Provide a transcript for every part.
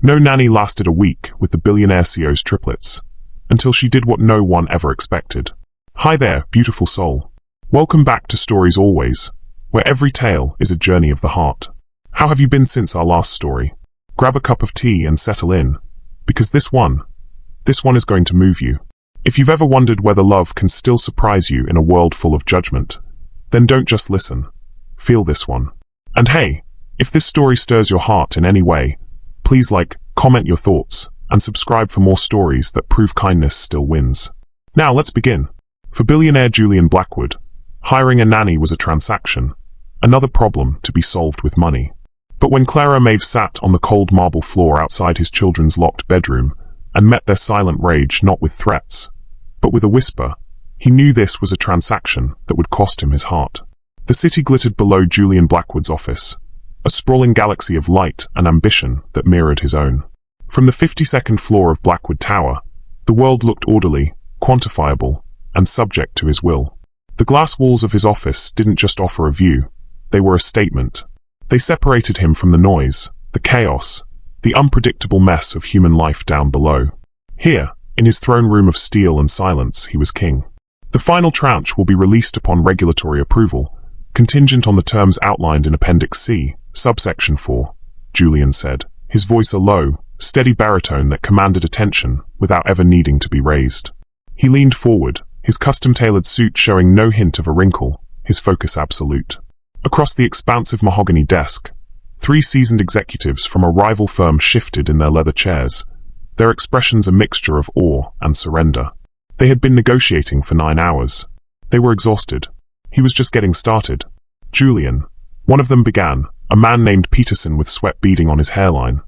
No Nanny lasted a week with the Billionaire CEO's Triplets, until she did what no one ever expected. Hi there, beautiful soul. Welcome back to Stories Always, where every tale is a journey of the heart. How have you been since our last story? Grab a cup of tea and settle in, because this one is going to move you. If you've ever wondered whether love can still surprise you in a world full of judgment, then don't just listen. Feel this one. And hey, if this story stirs your heart in any way, please like, comment your thoughts, and subscribe for more stories that prove kindness still wins. Now let's begin. For billionaire Julian Blackwood, hiring a nanny was a transaction, another problem to be solved with money. But when Clara Maeve sat on the cold marble floor outside his children's locked bedroom and met their silent rage not with threats, but with a whisper, he knew this was a transaction that would cost him his heart. The city glittered below Julian Blackwood's office, a sprawling galaxy of light and ambition that mirrored his own. From the 52nd floor of Blackwood Tower, the world looked orderly, quantifiable, and subject to his will. The glass walls of his office didn't just offer a view, they were a statement. They separated him from the noise, the chaos, the unpredictable mess of human life down below. Here, in his throne room of steel and silence, he was king. The final tranche will be released upon regulatory approval, contingent on the terms outlined in Appendix C, subsection 4, Julian said, his voice a low, steady baritone that commanded attention without ever needing to be raised. He leaned forward, his custom-tailored suit showing no hint of a wrinkle, his focus absolute. Across the expansive mahogany desk, 3 seasoned executives from a rival firm shifted in their leather chairs, their expressions a mixture of awe and surrender. They had been negotiating for 9 hours. They were exhausted. He was just getting started. Julian, one of them began, a man named Peterson with sweat beading on his hairline.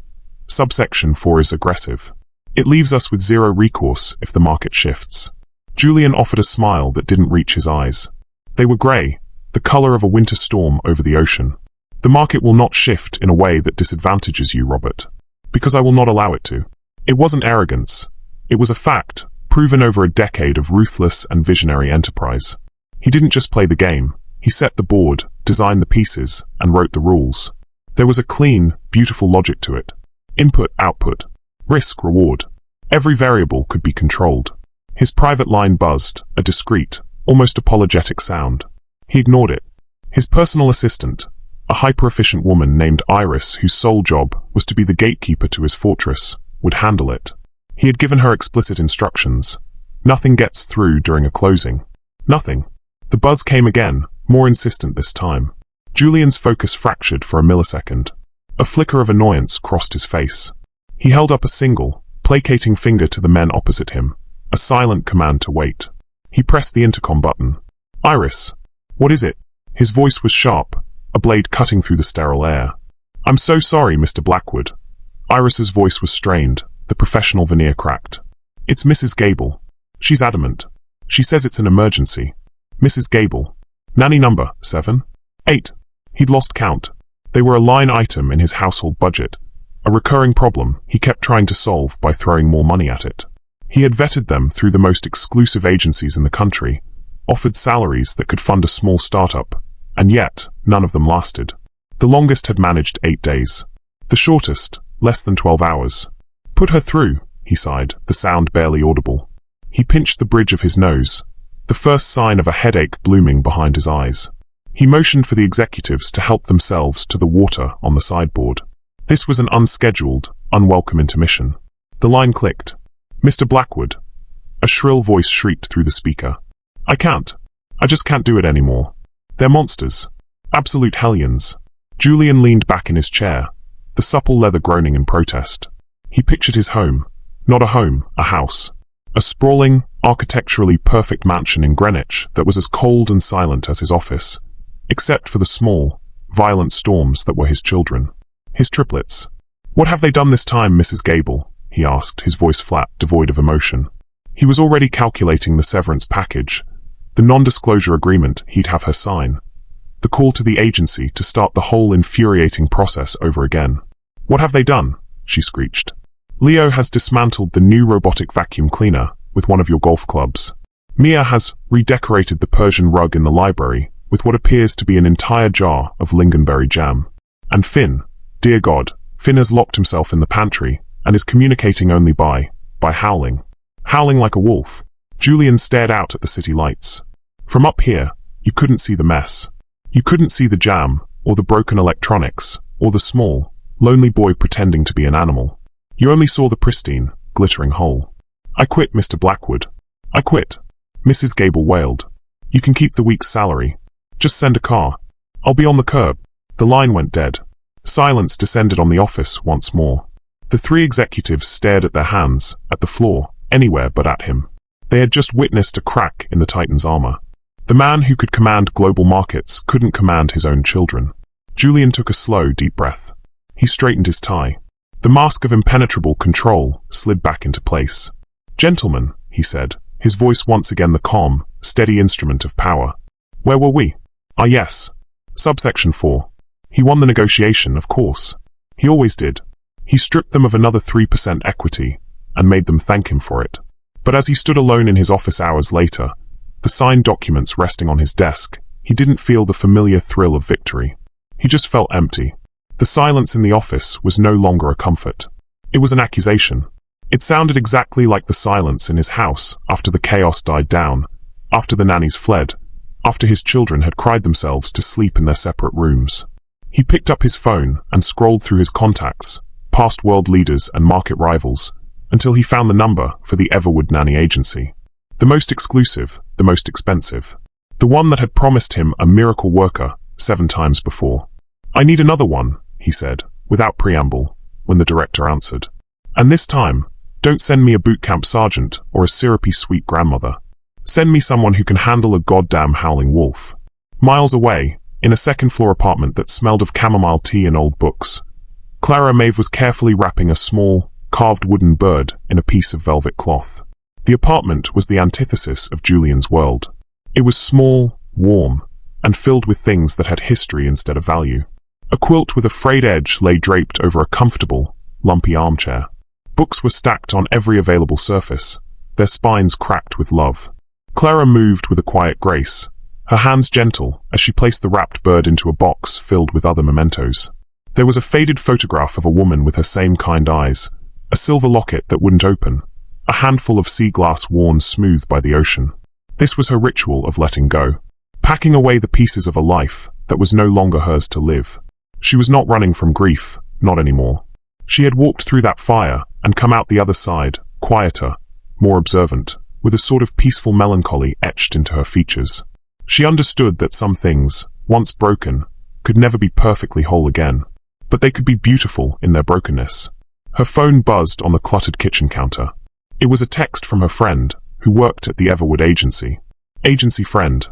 Subsection 4 is aggressive. It leaves us with zero recourse if the market shifts. Julian offered a smile that didn't reach his eyes. They were grey, the color of a winter storm over the ocean. The market will not shift in a way that disadvantages you, Robert. Because I will not allow it to. It wasn't arrogance. It was a fact, proven over a decade of ruthless and visionary enterprise. He didn't just play the game. He set the board, designed the pieces, and wrote the rules. There was a clean, beautiful logic to it. Input, output. Risk, reward. Every variable could be controlled. His private line buzzed, a discreet, almost apologetic sound. He ignored it. His personal assistant, a hyper-efficient woman named Iris whose sole job was to be the gatekeeper to his fortress, would handle it. He had given her explicit instructions. Nothing gets through during a closing. Nothing. The buzz came again, more insistent this time. Julian's focus fractured for a millisecond. A flicker of annoyance crossed his face. He held up a single, placating finger to the men opposite him, a silent command to wait. He pressed the intercom button. Iris. What is it? His voice was sharp, a blade cutting through the sterile air. I'm so sorry, Mr. Blackwood. Iris's voice was strained, the professional veneer cracked. It's Mrs. Gable. She's adamant. She says it's an emergency. Mrs. Gable. Nanny number 7? 8. He'd lost count. They were a line item in his household budget, a recurring problem he kept trying to solve by throwing more money at it. He had vetted them through the most exclusive agencies in the country, offered salaries that could fund a small startup, and yet none of them lasted. The longest had managed 8 days. The shortest, less than 12 hours. Put her through, he sighed, the sound barely audible. He pinched the bridge of his nose, the first sign of a headache blooming behind his eyes. He motioned for the executives to help themselves to the water on the sideboard. This was an unscheduled, unwelcome intermission. The line clicked. Mr. Blackwood. A shrill voice shrieked through the speaker. I can't. I just can't do it anymore. They're monsters. Absolute hellions. Julian leaned back in his chair, the supple leather groaning in protest. He pictured his home. Not a home, a house. A sprawling, architecturally perfect mansion in Greenwich that was as cold and silent as his office, except for the small, violent storms that were his children. His triplets. What have they done this time, Mrs. Gable? He asked, his voice flat, devoid of emotion. He was already calculating the severance package, the non-disclosure agreement he'd have her sign, the call to the agency to start the whole infuriating process over again. What have they done? She screeched. Leo has dismantled the new robotic vacuum cleaner with one of your golf clubs. Mia has redecorated the Persian rug in the library with what appears to be an entire jar of lingonberry jam. And Finn, dear God, Finn locked himself in the pantry and is communicating only by howling. Howling like a wolf. Julian stared out at the city lights. From up here, you couldn't see the mess. You couldn't see the jam, or the broken electronics, or the small, lonely boy pretending to be an animal. You only saw the pristine, glittering whole. "I quit, Mr. Blackwood. I quit," Mrs. Gable wailed. "You can keep the week's salary. Just send a car. I'll be on the curb." The line went dead. Silence descended on the office once more. The three executives stared at their hands, at the floor, anywhere but at him. They had just witnessed a crack in the Titan's armor. The man who could command global markets couldn't command his own children. Julian took a slow, deep breath. He straightened his tie. The mask of impenetrable control slid back into place. "Gentlemen," he said, his voice once again the calm, steady instrument of power. "Where were we? Ah yes. Subsection 4. He won the negotiation, of course. He always did. He stripped them of another 3% equity, and made them thank him for it. But as he stood alone in his office hours later, the signed documents resting on his desk, he didn't feel the familiar thrill of victory. He just felt empty. The silence in the office was no longer a comfort. It was an accusation. It sounded exactly like the silence in his house after the chaos died down, after the nannies fled, after his children had cried themselves to sleep in their separate rooms. He picked up his phone and scrolled through his contacts, past world leaders and market rivals, until he found the number for the Everwood Nanny Agency. The most exclusive, the most expensive. The one that had promised him a miracle worker 7 times before. "I need another one," he said, without preamble, when the director answered. "And this time, don't send me a boot camp sergeant or a syrupy sweet grandmother. Send me someone who can handle a goddamn howling wolf." Miles away, in a second-floor apartment that smelled of chamomile tea and old books, Clara Maeve was carefully wrapping a small, carved wooden bird in a piece of velvet cloth. The apartment was the antithesis of Julian's world. It was small, warm, and filled with things that had history instead of value. A quilt with a frayed edge lay draped over a comfortable, lumpy armchair. Books were stacked on every available surface, their spines cracked with love. Clara moved with a quiet grace, her hands gentle as she placed the wrapped bird into a box filled with other mementos. There was a faded photograph of a woman with her same kind eyes, a silver locket that wouldn't open, a handful of sea glass worn smooth by the ocean. This was her ritual of letting go, packing away the pieces of a life that was no longer hers to live. She was not running from grief, not anymore. She had walked through that fire and come out the other side, quieter, more observant, with a sort of peaceful melancholy etched into her features. She understood that some things, once broken, could never be perfectly whole again, but they could be beautiful in their brokenness. Her phone buzzed on the cluttered kitchen counter. It was a text from her friend, who worked at the Everwood Agency. "Agency friend,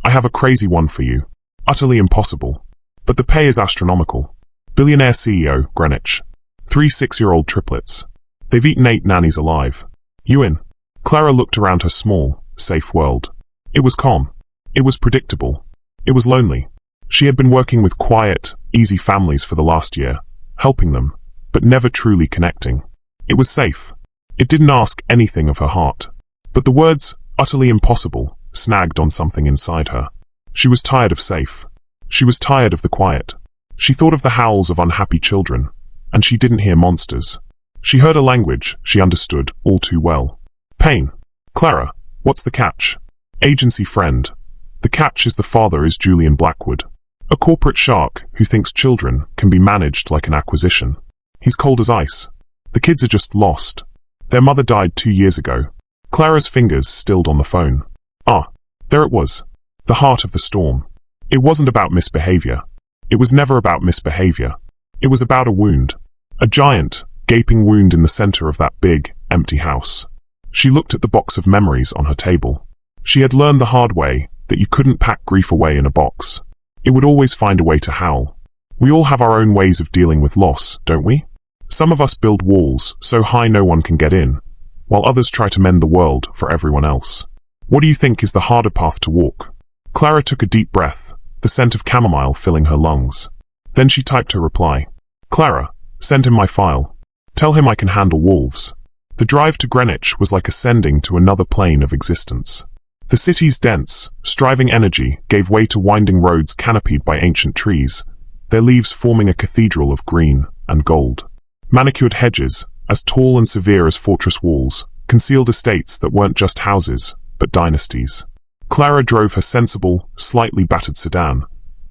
I have a crazy one for you. Utterly impossible. But the pay is astronomical. Billionaire CEO, Greenwich. 3 6-year-old triplets. They've eaten 8 nannies alive. You in?" Clara looked around her small, safe world. It was calm. It was predictable. It was lonely. She had been working with quiet, easy families for the last year, helping them, but never truly connecting. It was safe. It didn't ask anything of her heart. But the words, utterly impossible, snagged on something inside her. She was tired of safe. She was tired of the quiet. She thought of the howls of unhappy children, and she didn't hear monsters. She heard a language she understood all too well. Pain. "Clara, what's the catch?" "Agency friend. The catch is the father is Julian Blackwood. A corporate shark who thinks children can be managed like an acquisition. He's cold as ice. The kids are just lost. Their mother died 2 years ago." Clara's fingers stilled on the phone. Ah, there it was. The heart of the storm. It wasn't about misbehavior. It was never about misbehavior. It was about a wound. A giant, gaping wound in the center of that big, empty house. She looked at the box of memories on her table. She had learned the hard way that you couldn't pack grief away in a box. It would always find a way to howl. We all have our own ways of dealing with loss, don't we? Some of us build walls so high no one can get in, while others try to mend the world for everyone else. What do you think is the harder path to walk? Clara took a deep breath, the scent of chamomile filling her lungs. Then she typed her reply. "Clara, send him my file. Tell him I can handle wolves." The drive to Greenwich was like ascending to another plane of existence. The city's dense, striving energy gave way to winding roads canopied by ancient trees, their leaves forming a cathedral of green. and gold. Manicured hedges, as tall and severe as fortress walls, concealed estates that weren't just houses, but dynasties. Clara drove her sensible, slightly battered sedan,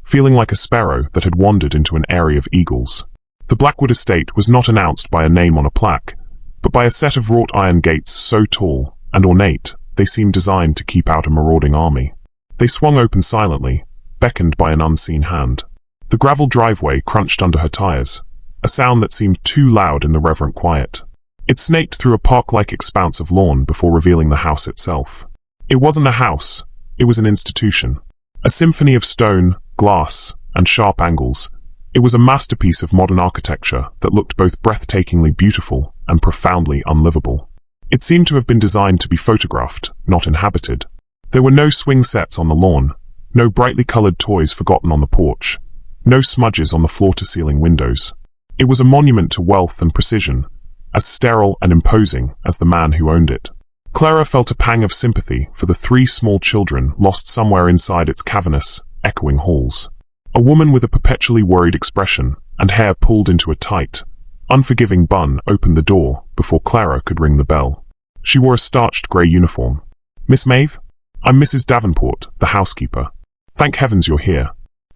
feeling like a sparrow that had wandered into an eyrie of eagles. The Blackwood estate was not announced by a name on a plaque, but by a set of wrought iron gates so tall and ornate they seemed designed to keep out a marauding army. They swung open silently, beckoned by an unseen hand. The gravel driveway crunched under her tires, a sound that seemed too loud in the reverent quiet. It snaked through a park-like expanse of lawn before revealing the house itself. It wasn't a house, it was an institution. A symphony of stone, glass, and sharp angles. It was a masterpiece of modern architecture that looked both breathtakingly beautiful and profoundly unlivable. It seemed to have been designed to be photographed, not inhabited. There were no swing sets on the lawn, no brightly colored toys forgotten on the porch, no smudges on the floor-to-ceiling windows. It was a monument to wealth and precision, as sterile and imposing as the man who owned it. Clara felt a pang of sympathy for the 3 small children lost somewhere inside its cavernous, echoing halls. A woman with a perpetually worried expression and hair pulled into a tight, unforgiving bun opened the door before Clara could ring the bell. She wore a starched grey uniform. "Miss Maeve? I'm Mrs. Davenport, the housekeeper. Thank heavens you're here.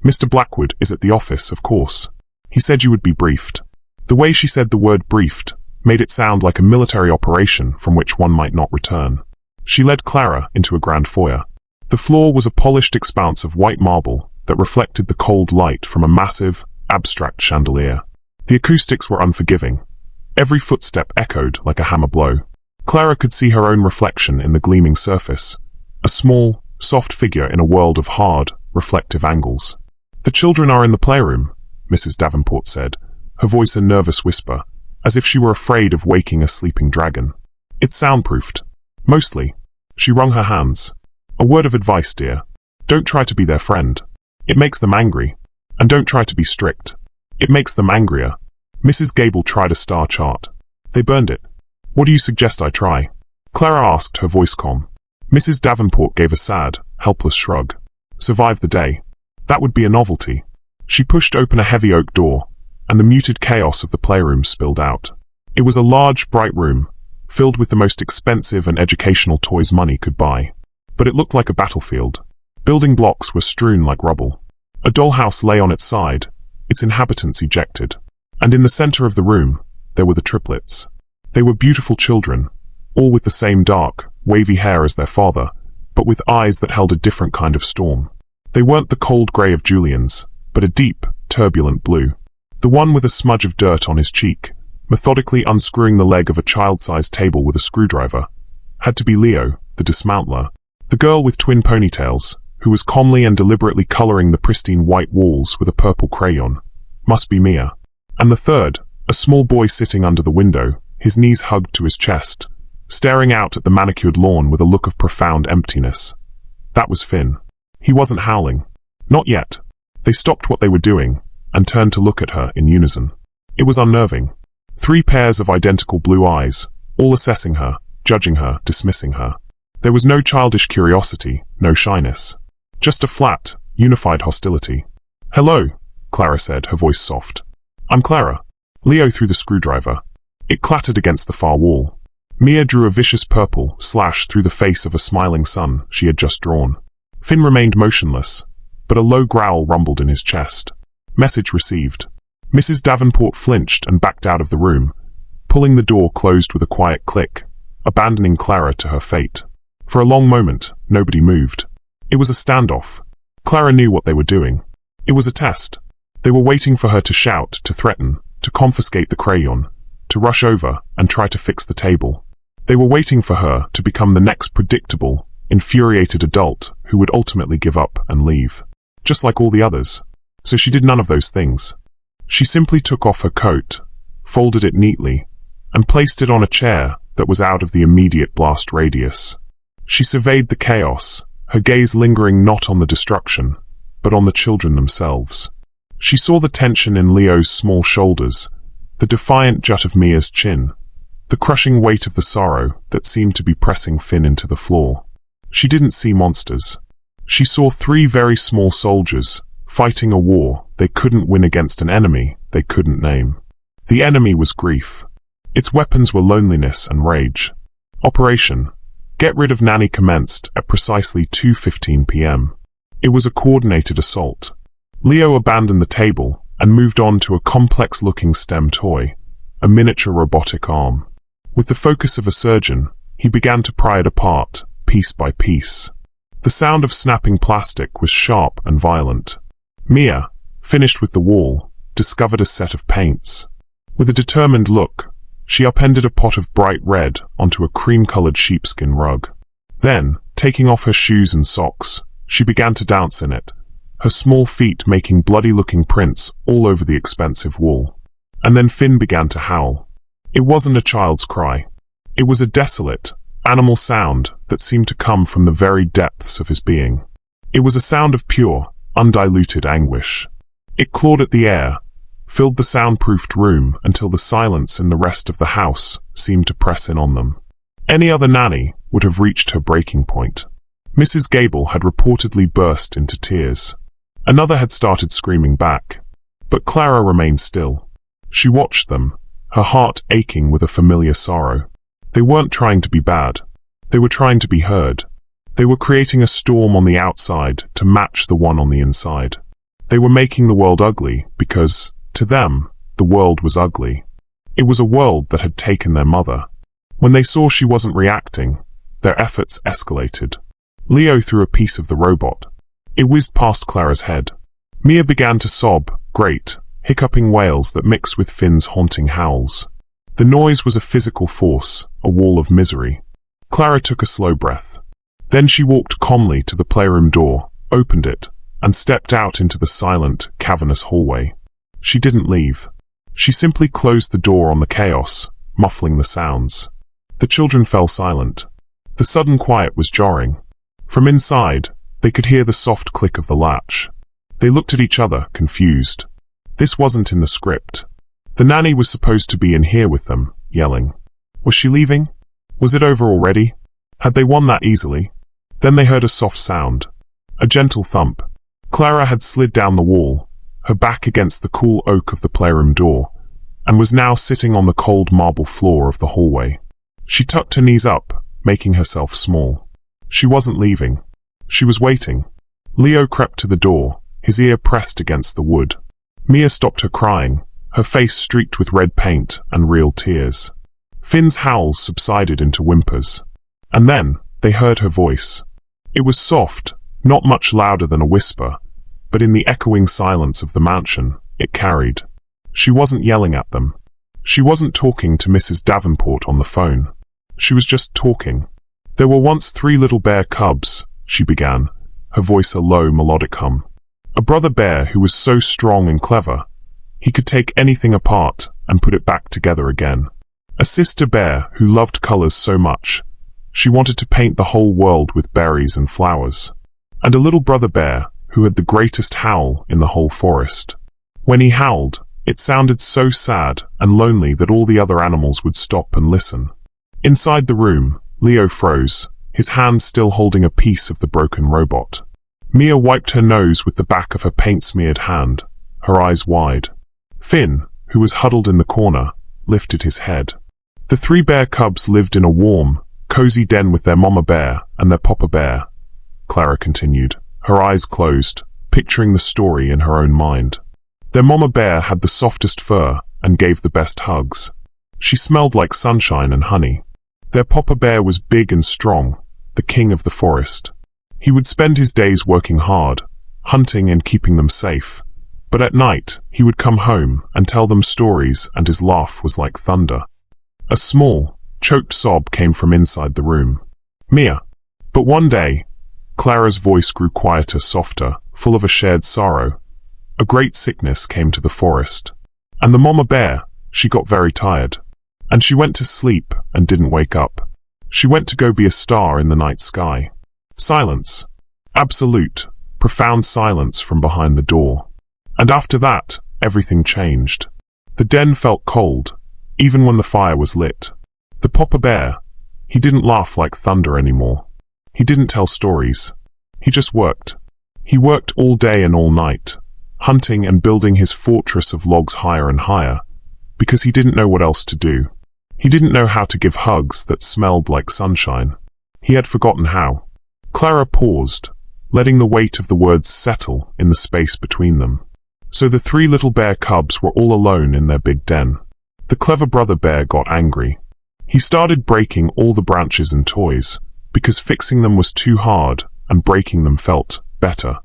Mr. Blackwood is at the office, of course. He said you would be briefed." The way she said the word briefed made it sound like a military operation from which one might not return. She led Clara into a grand foyer. The floor was a polished expanse of white marble that reflected the cold light from a massive, abstract chandelier. The acoustics were unforgiving. Every footstep echoed like a hammer blow. Clara could see her own reflection in the gleaming surface, a small, soft figure in a world of hard, reflective angles. "The children are in the playroom," Mrs. Davenport said, her voice a nervous whisper, as if she were afraid of waking a sleeping dragon. "It's soundproofed. Mostly." She wrung her hands. "A word of advice, dear. Don't try to be their friend. It makes them angry. And don't try to be strict. It makes them angrier." Mrs. Gable tried a star chart. "They burned it. What do you suggest I try?" Clara asked, her voice calm. Mrs. Davenport gave a sad, helpless shrug. "Survive the day. That would be a novelty." She pushed open a heavy oak door, and the muted chaos of the playroom spilled out. It was a large, bright room, filled with the most expensive and educational toys money could buy. But it looked like a battlefield. Building blocks were strewn like rubble. A dollhouse lay on its side, its inhabitants ejected. And in the center of the room, there were the triplets. They were beautiful children, all with the same dark, wavy hair as their father, but with eyes that held a different kind of storm. They weren't the cold grey of Julian's, but a deep, turbulent blue. The one with a smudge of dirt on his cheek, methodically unscrewing the leg of a child-sized table with a screwdriver, had to be Leo, the dismantler. The girl with twin ponytails, who was calmly and deliberately coloring the pristine white walls with a purple crayon, must be Mia. And the third, a small boy sitting under the window, his knees hugged to his chest, staring out at the manicured lawn with a look of profound emptiness. That was Finn. He wasn't howling. Not yet. They stopped what they were doing and turned to look at her in unison. It was unnerving. 3 pairs of identical blue eyes, all assessing her, judging her, dismissing her. There was no childish curiosity, no shyness. Just a flat, unified hostility. "Hello," Clara said, her voice soft. "I'm Clara." Leo threw the screwdriver. It clattered against the far wall. Mia drew a vicious purple slash through the face of a smiling sun she had just drawn. Finn remained motionless, but a low growl rumbled in his chest. Message received. Mrs. Davenport flinched and backed out of the room, pulling the door closed with a quiet click, abandoning Clara to her fate. For a long moment, nobody moved. It was a standoff. Clara knew what they were doing. It was a test. They were waiting for her to shout, to threaten, to confiscate the crayon, to rush over and try to fix the table. They were waiting for her to become the next predictable, infuriated adult who would ultimately give up and leave. Just like all the others. So she did none of those things. She simply took off her coat, folded it neatly, and placed it on a chair that was out of the immediate blast radius. She surveyed the chaos, her gaze lingering not on the destruction, but on the children themselves. She saw the tension in Leo's small shoulders, the defiant jut of Mia's chin, the crushing weight of the sorrow that seemed to be pressing Finn into the floor. She didn't see monsters. She saw 3 very small soldiers, fighting a war they couldn't win against an enemy they couldn't name. The enemy was grief. Its weapons were loneliness and rage. Operation Get Rid of Nanny commenced at precisely 2:15 p.m. It was a coordinated assault. Leo abandoned the table and moved on to a complex-looking STEM toy, a miniature robotic arm. With the focus of a surgeon, he began to pry it apart, piece by piece. The sound of snapping plastic was sharp and violent. Mia, finished with the wall, discovered a set of paints. With a determined look, she upended a pot of bright red onto a cream-colored sheepskin rug. Then, taking off her shoes and socks, she began to dance in it, her small feet making bloody-looking prints all over the expensive wool. And then Finn began to howl. It wasn't a child's cry. It was a desolate, animal sound that seemed to come from the very depths of his being. It was a sound of pure, undiluted anguish. It clawed at the air, filled the soundproofed room until the silence in the rest of the house seemed to press in on them. Any other nanny would have reached her breaking point. Mrs. Gable had reportedly burst into tears. Another had started screaming back. But Clara remained still. She watched them, her heart aching with a familiar sorrow. They weren't trying to be bad. They were trying to be heard. They were creating a storm on the outside to match the one on the inside. They were making the world ugly because, to them, the world was ugly. It was a world that had taken their mother. When they saw she wasn't reacting, their efforts escalated. Leo threw a piece of the robot. It whizzed past Clara's head. Mia began to sob, great, hiccuping wails that mixed with Finn's haunting howls. The noise was a physical force, a wall of misery. Clara took a slow breath. Then she walked calmly to the playroom door, opened it, and stepped out into the silent, cavernous hallway. She didn't leave. She simply closed the door on the chaos, muffling the sounds. The children fell silent. The sudden quiet was jarring. From inside, they could hear the soft click of the latch. They looked at each other, confused. This wasn't in the script. The nanny was supposed to be in here with them, yelling. Was she leaving? Was it over already? Had they won that easily? Then they heard a soft sound. A gentle thump. Clara had slid down the wall, her back against the cool oak of the playroom door, and was now sitting on the cold marble floor of the hallway. She tucked her knees up, making herself small. She wasn't leaving. She was waiting. Leo crept to the door, his ear pressed against the wood. Mia stopped her crying, her face streaked with red paint and real tears. Finn's howls subsided into whimpers. And then, they heard her voice. It was soft, not much louder than a whisper, but in the echoing silence of the mansion, it carried. She wasn't yelling at them. She wasn't talking to Mrs. Davenport on the phone. She was just talking. There were once 3 little bear cubs, she began, her voice a low, melodic hum. A brother bear who was so strong and clever, he could take anything apart and put it back together again. A sister bear who loved colors so much, she wanted to paint the whole world with berries and flowers. And a little brother bear who had the greatest howl in the whole forest. When he howled, it sounded so sad and lonely that all the other animals would stop and listen. Inside the room, Leo froze, his hand still holding a piece of the broken robot. Mia wiped her nose with the back of her paint-smeared hand, her eyes wide. Finn, who was huddled in the corner, lifted his head. The 3 bear cubs lived in a warm, cozy den with their mama bear and their papa bear, Clara continued, her eyes closed, picturing the story in her own mind. Their mama bear had the softest fur and gave the best hugs. She smelled like sunshine and honey. Their papa bear was big and strong, the king of the forest. He would spend his days working hard, hunting and keeping them safe. But at night, he would come home and tell them stories, and his laugh was like thunder. A small, choked sob came from inside the room. Mia. But one day, Clara's voice grew quieter, softer, full of a shared sorrow. A great sickness came to the forest. And the mama bear, she got very tired. And she went to sleep and didn't wake up. She went to go be a star in the night sky. Silence. Absolute, profound silence from behind the door. And after that, everything changed. The den felt cold, even when the fire was lit. The papa bear, he didn't laugh like thunder anymore. He didn't tell stories. He just worked. He worked all day and all night, hunting and building his fortress of logs higher and higher, because he didn't know what else to do. He didn't know how to give hugs that smelled like sunshine. He had forgotten how. Clara paused, letting the weight of the words settle in the space between them. So the three little bear cubs were all alone in their big den. The clever brother bear got angry. He started breaking all the branches and toys, because fixing them was too hard and breaking them felt better.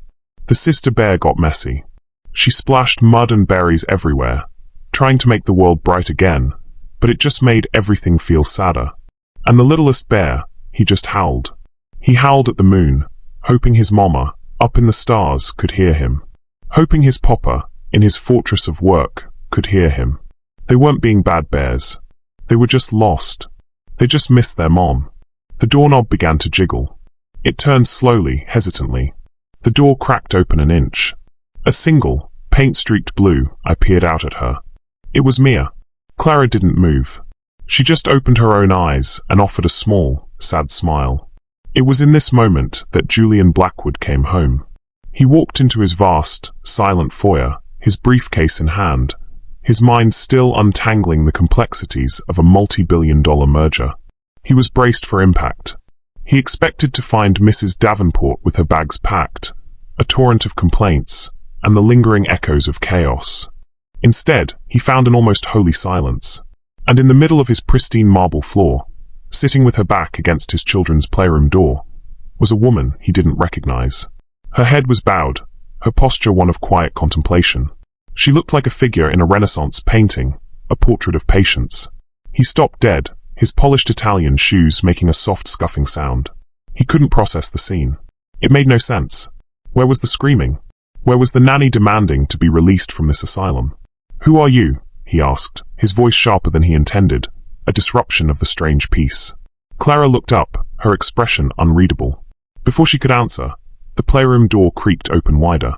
The sister bear got messy. She splashed mud and berries everywhere, trying to make the world bright again, but it just made everything feel sadder. And the littlest bear, he just howled. He howled at the moon, hoping his mama, up in the stars, could hear him. Hoping his papa, in his fortress of work, could hear him. They weren't being bad bears. They were just lost. They just missed their mom. The doorknob began to jiggle. It turned slowly, hesitantly. The door cracked open an inch. A single, paint-streaked blue eye peered out at her. It was Mia. Clara didn't move. She just opened her own eyes and offered a small, sad smile. It was in this moment that Julian Blackwood came home. He walked into his vast, silent foyer, his briefcase in hand, his mind still untangling the complexities of a multi-billion-dollar merger. He was braced for impact. He expected to find Mrs. Davenport with her bags packed, a torrent of complaints, and the lingering echoes of chaos. Instead, he found an almost holy silence. And in the middle of his pristine marble floor, sitting with her back against his children's playroom door, was a woman he didn't recognize. Her head was bowed, her posture one of quiet contemplation. She looked like a figure in a Renaissance painting, a portrait of patience. He stopped dead, his polished Italian shoes making a soft scuffing sound. He couldn't process the scene. It made no sense. Where was the screaming? Where was the nanny demanding to be released from this asylum? "Who are you?" he asked, his voice sharper than he intended, a disruption of the strange peace. Clara looked up, her expression unreadable. Before she could answer, the playroom door creaked open wider.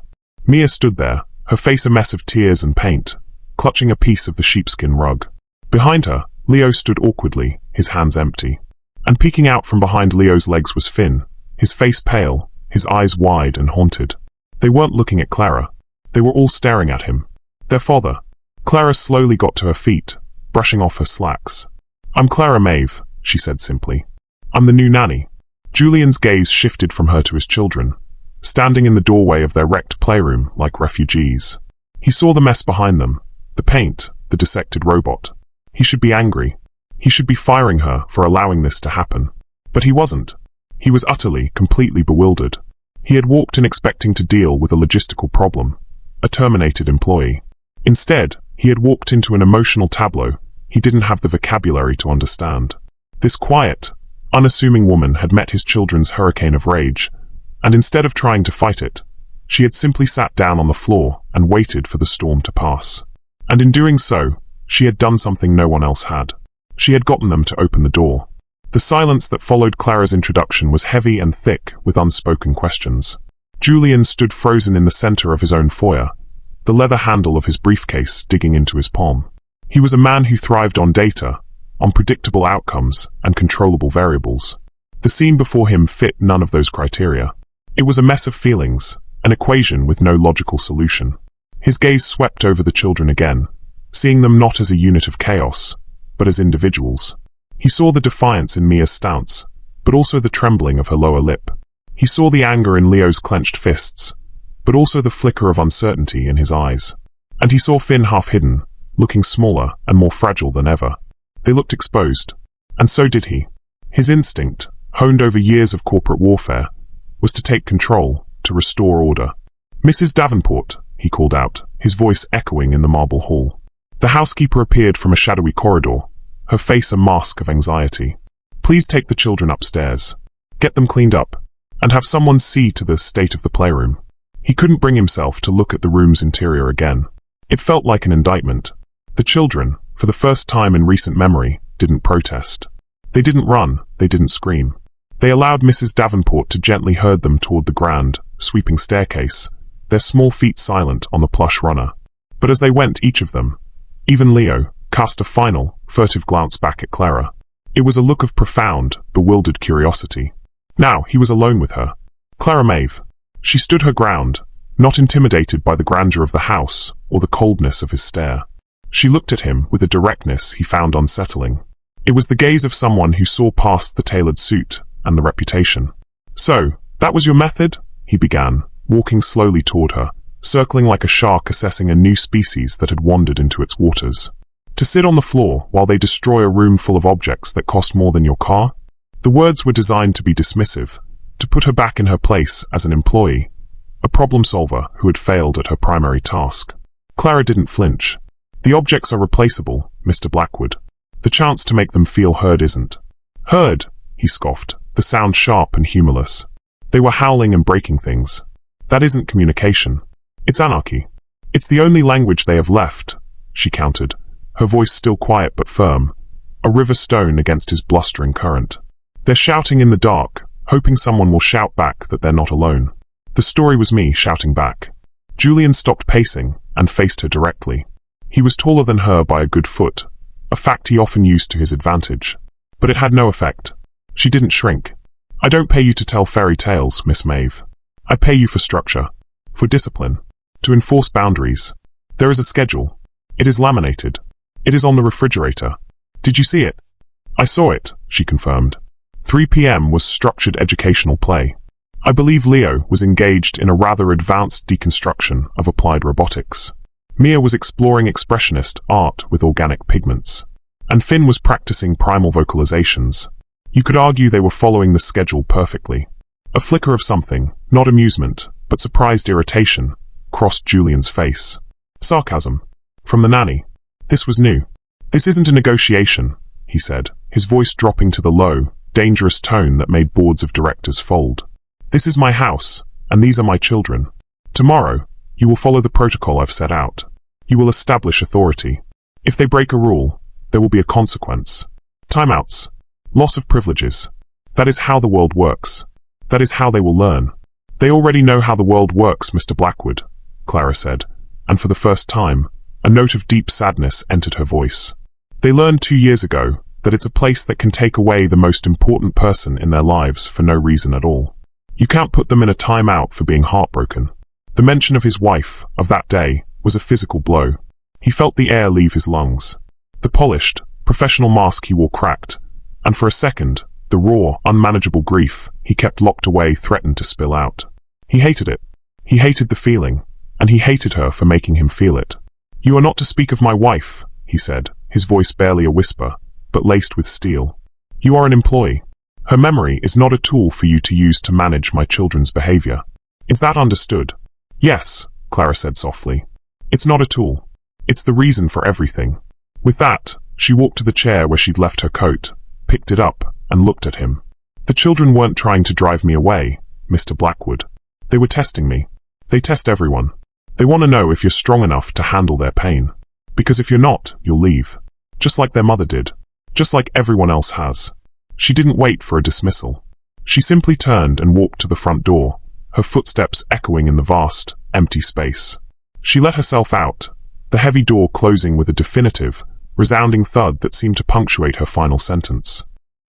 Mia stood there, her face a mess of tears and paint, clutching a piece of the sheepskin rug. Behind her, Leo stood awkwardly, his hands empty. And peeking out from behind Leo's legs was Finn, his face pale, his eyes wide and haunted. They weren't looking at Clara. They were all staring at him. Their father. Clara slowly got to her feet, brushing off her slacks. "I'm Clara Maeve," she said simply. "I'm the new nanny." Julian's gaze shifted from her to his children, standing in the doorway of their wrecked playroom like refugees. He saw the mess behind them, the paint, the dissected robot. He should be angry. He should be firing her for allowing this to happen. But he wasn't. He was utterly, completely bewildered. He had walked in expecting to deal with a logistical problem, a terminated employee. Instead, he had walked into an emotional tableau he didn't have the vocabulary to understand. This quiet, unassuming woman had met his children's hurricane of rage, and instead of trying to fight it, she had simply sat down on the floor and waited for the storm to pass. And in doing so, she had done something no one else had. She had gotten them to open the door. The silence that followed Clara's introduction was heavy and thick with unspoken questions. Julian stood frozen in the center of his own foyer, the leather handle of his briefcase digging into his palm. He was a man who thrived on data, on predictable outcomes and controllable variables. The scene before him fit none of those criteria. It was a mess of feelings, an equation with no logical solution. His gaze swept over the children again, seeing them not as a unit of chaos, but as individuals. He saw the defiance in Mia's stance, but also the trembling of her lower lip. He saw the anger in Leo's clenched fists, but also the flicker of uncertainty in his eyes. And he saw Finn half hidden, looking smaller and more fragile than ever. They looked exposed. And so did he. His instinct, honed over years of corporate warfare, was to take control, to restore order. "Mrs. Davenport," he called out, his voice echoing in the marble hall. The housekeeper appeared from a shadowy corridor, her face a mask of anxiety. "Please take the children upstairs. Get them cleaned up, and have someone see to the state of the playroom." He couldn't bring himself to look at the room's interior again. It felt like an indictment. The children, for the first time in recent memory, didn't protest. They didn't run, they didn't scream. They allowed Mrs. Davenport to gently herd them toward the grand, sweeping staircase, their small feet silent on the plush runner. But as they went, each of them, even Leo, cast a final, furtive glance back at Clara. It was a look of profound, bewildered curiosity. Now he was alone with her. Clara Maeve. She stood her ground, not intimidated by the grandeur of the house or the coldness of his stare. She looked at him with a directness he found unsettling. It was the gaze of someone who saw past the tailored suit and the reputation. "So, that was your method?" he began, walking slowly toward her, circling like a shark assessing a new species that had wandered into its waters. "To sit on the floor while they destroy a room full of objects that cost more than your car?" The words were designed to be dismissive, to put her back in her place as an employee, a problem solver who had failed at her primary task. Clara didn't flinch. "The objects are replaceable, Mr. Blackwood. The chance to make them feel heard isn't." "Heard?" he scoffed, the sound sharp and humorless. "They were howling and breaking things. That isn't communication. It's anarchy. It's the only language they have left," she countered, her voice still quiet but firm, a river stone against his blustering current. "They're shouting in the dark, hoping someone will shout back that they're not alone." The story was me shouting back. Julian stopped pacing and faced her directly. He was taller than her by a good foot, a fact he often used to his advantage. But it had no effect. She didn't shrink. "I don't pay you to tell fairy tales, Miss Maeve. I pay you for structure, for discipline, to enforce boundaries. There is a schedule. It is laminated. It is on the refrigerator. Did you see it?" "I saw it," she confirmed. 3 p.m. was structured educational play. I believe Leo was engaged in a rather advanced deconstruction of applied robotics. Mia was exploring expressionist art with organic pigments. And Finn was practicing primal vocalizations. You could argue they were following the schedule perfectly. A flicker of something, not amusement, but surprised irritation, crossed Julian's face. Sarcasm. From the nanny. This was new. "This isn't a negotiation," he said, his voice dropping to the low, dangerous tone that made boards of directors fold. "This is my house, and these are my children. Tomorrow, you will follow the protocol I've set out. You will establish authority. If they break a rule, there will be a consequence. Timeouts. Loss of privileges. That is how the world works. That is how they will learn." "They already know how the world works, Mr. Blackwood," Clara said, and for the first time, a note of deep sadness entered her voice. "They learned 2 years ago that it's a place that can take away the most important person in their lives for no reason at all. You can't put them in a timeout for being heartbroken." The mention of his wife, of that day, was a physical blow. He felt the air leave his lungs. The polished, professional mask he wore cracked, and for a second, the raw, unmanageable grief he kept locked away threatened to spill out. He hated it. He hated the feeling, and he hated her for making him feel it. "You are not to speak of my wife," he said, his voice barely a whisper, but laced with steel. "You are an employee. Her memory is not a tool for you to use to manage my children's behavior. Is that understood?" "Yes," Clara said softly. "It's not a tool. It's the reason for everything." With that, she walked to the chair where she'd left her coat, picked it up, and looked at him. "The children weren't trying to drive me away, Mr. Blackwood. They were testing me. They test everyone. They want to know if you're strong enough to handle their pain. Because if you're not, you'll leave. Just like their mother did. Just like everyone else has." She didn't wait for a dismissal. She simply turned and walked to the front door, her footsteps echoing in the vast, empty space. She let herself out, the heavy door closing with a definitive, resounding thud that seemed to punctuate her final sentence.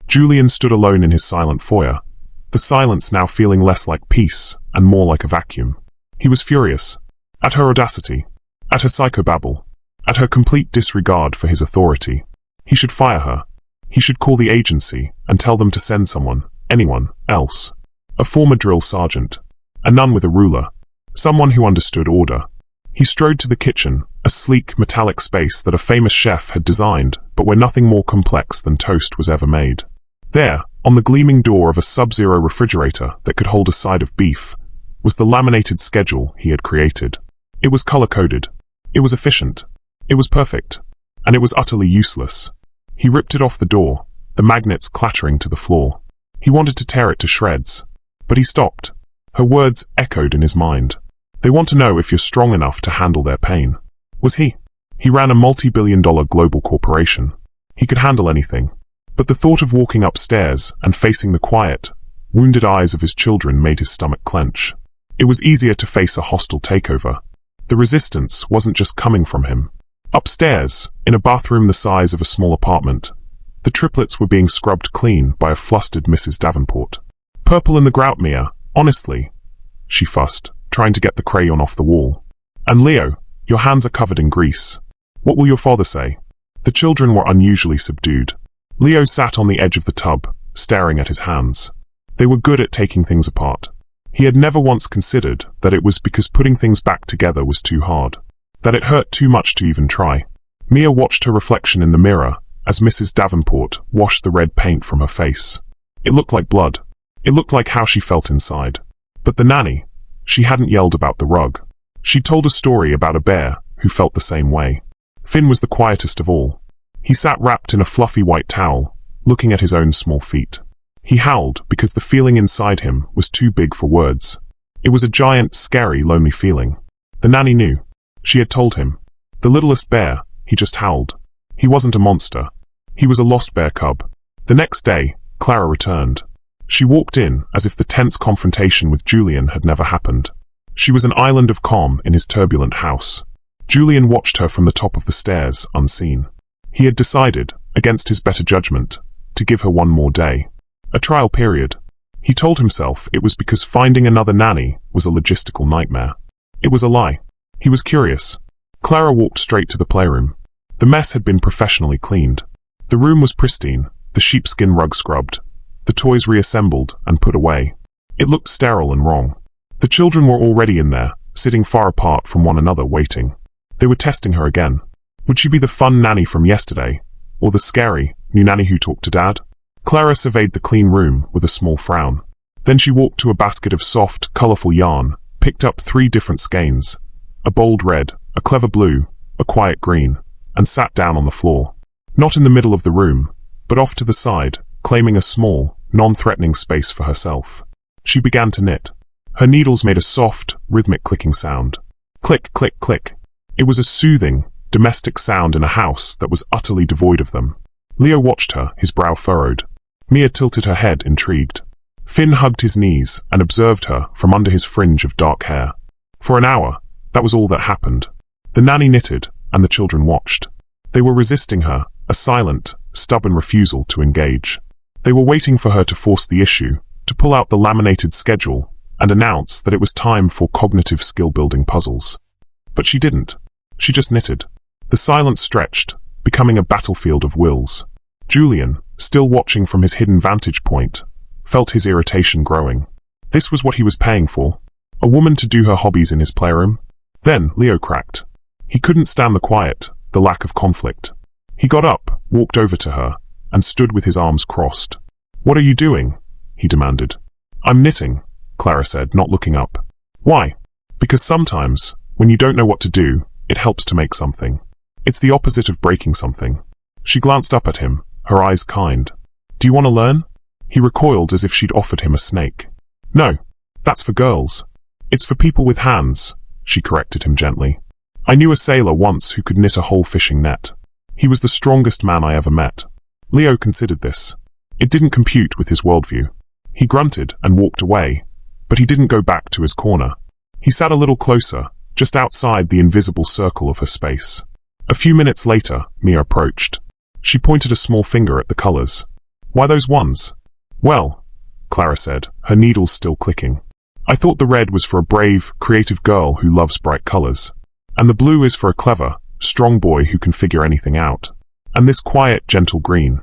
Julian stood alone in his silent foyer, the silence now feeling less like peace and more like a vacuum. He was furious. At her audacity. At her psychobabble. At her complete disregard for his authority. He should fire her. He should call the agency and tell them to send someone, anyone, else. A former drill sergeant. A nun with a ruler. Someone who understood order. He strode to the kitchen, a sleek, metallic space that a famous chef had designed, but where nothing more complex than toast was ever made. There, on the gleaming door of a sub-zero refrigerator that could hold a side of beef, was the laminated schedule he had created. It was color-coded. It was efficient. It was perfect. And it was utterly useless. He ripped it off the door, the magnets clattering to the floor. He wanted to tear it to shreds. But he stopped. Her words echoed in his mind. "They want to know if you're strong enough to handle their pain." Was he? He ran a multi-billion-dollar global corporation. He could handle anything. But the thought of walking upstairs and facing the quiet, wounded eyes of his children made his stomach clench. It was easier to face a hostile takeover. The resistance wasn't just coming from him. Upstairs, in a bathroom the size of a small apartment, the triplets were being scrubbed clean by a flustered Mrs. Davenport. "Purple in the grout, Mia, honestly," she fussed, trying to get the crayon off the wall. "And Leo, your hands are covered in grease. What will your father say? The children were unusually subdued. Leo sat on the edge of the tub, staring at his hands. They were good at taking things apart. He had never once considered that it was because putting things back together was too hard, that it hurt too much to even try. Mia watched her reflection in the mirror as Mrs. Davenport washed the red paint from her face. It looked like blood. It looked like how she felt inside. But the nanny, she hadn't yelled about the rug. She told a story about a bear who felt the same way. Finn was the quietest of all. He sat wrapped in a fluffy white towel, looking at his own small feet. He howled because the feeling inside him was too big for words. It was a giant, scary, lonely feeling. The nanny knew. She had told him. The littlest bear, he just howled. He wasn't a monster. He was a lost bear cub. The next day, Clara returned. She walked in as if the tense confrontation with Julian had never happened. She was an island of calm in his turbulent house. Julian watched her from the top of the stairs, unseen. He had decided, against his better judgment, to give her one more day. A trial period. He told himself it was because finding another nanny was a logistical nightmare. It was a lie. He was curious. Clara walked straight to the playroom. The mess had been professionally cleaned. The room was pristine, the sheepskin rug scrubbed, the toys reassembled and put away. It looked sterile and wrong. The children were already in there, sitting far apart from one another, waiting. They were testing her again. Would she be the fun nanny from yesterday, or the scary, new nanny who talked to Dad? Clara surveyed the clean room with a small frown. Then she walked to a basket of soft, colorful yarn, picked up 3 different skeins, a bold red, a clever blue, a quiet green, and sat down on the floor. Not in the middle of the room, but off to the side, claiming a small, non-threatening space for herself. She began to knit. Her needles made a soft, rhythmic clicking sound. Click, click, click. It was a soothing, domestic sound in a house that was utterly devoid of them. Leo watched her, his brow furrowed. Mia tilted her head, intrigued. Finn hugged his knees and observed her from under his fringe of dark hair. For an hour, that was all that happened. The nanny knitted, and the children watched. They were resisting her, a silent, stubborn refusal to engage. They were waiting for her to force the issue, to pull out the laminated schedule, and announce that it was time for cognitive skill-building puzzles. But she didn't. She just knitted. The silence stretched, becoming a battlefield of wills. Julian, still watching from his hidden vantage point, felt his irritation growing. This was what he was paying for. A woman to do her hobbies in his playroom? Then Leo cracked. He couldn't stand the quiet, the lack of conflict. He got up, walked over to her, and stood with his arms crossed. "What are you doing?" he demanded. "I'm knitting," Clara said, not looking up. "Why?" "Because sometimes, when you don't know what to do, it helps to make something. It's the opposite of breaking something." She glanced up at him, her eyes kind. "Do you want to learn?" He recoiled as if she'd offered him a snake. "No, that's for girls. It's for people with hands," she corrected him gently. "I knew a sailor once who could knit a whole fishing net. He was the strongest man I ever met." Leo considered this. It didn't compute with his worldview. He grunted and walked away, but he didn't go back to his corner. He sat a little closer, just outside the invisible circle of her space. A few minutes later, Mia approached. She pointed a small finger at the colors. "Why those ones?" "Well," Clara said, her needles still clicking, "I thought the red was for a brave, creative girl who loves bright colors. And the blue is for a clever, strong boy who can figure anything out. And this quiet, gentle green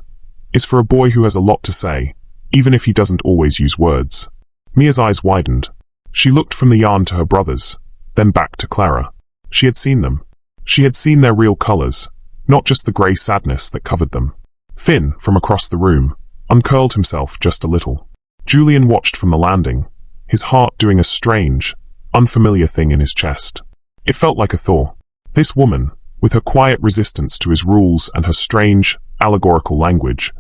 is for a boy who has a lot to say, even if he doesn't always use words." Mia's eyes widened. She looked from the yarn to her brothers, then back to Clara. She had seen them. She had seen their real colors, not just the grey sadness that covered them. Finn, from across the room, uncurled himself just a little. Julian watched from the landing, his heart doing a strange, unfamiliar thing in his chest. It felt like a thaw. This woman, with her quiet resistance to his rules and her strange, allegorical language,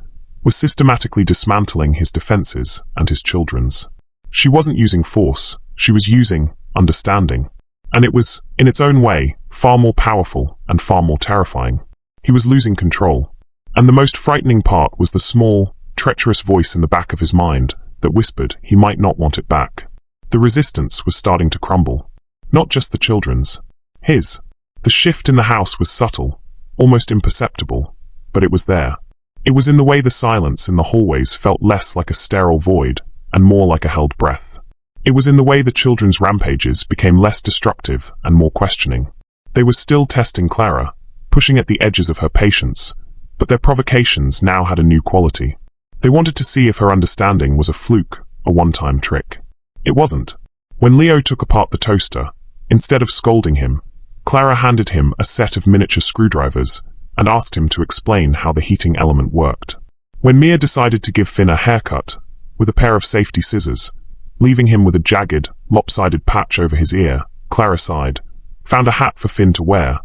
was systematically dismantling his defenses and his children's. She wasn't using force, she was using understanding. And it was, in its own way, far more powerful and far more terrifying. He was losing control. And the most frightening part was the small, treacherous voice in the back of his mind that whispered he might not want it back. The resistance was starting to crumble. Not just the children's. His. The shift in the house was subtle, almost imperceptible, but it was there. It was in the way the silence in the hallways felt less like a sterile void and more like a held breath. It was in the way the children's rampages became less destructive and more questioning. They were still testing Clara, pushing at the edges of her patience, but their provocations now had a new quality. They wanted to see if her understanding was a fluke, a one-time trick. It wasn't. When Leo took apart the toaster, instead of scolding him, Clara handed him a set of miniature screwdrivers and asked him to explain how the heating element worked. When Mia decided to give Finn a haircut with a pair of safety scissors, leaving him with a jagged, lopsided patch over his ear, Clara sighed, found a hat for Finn to wear,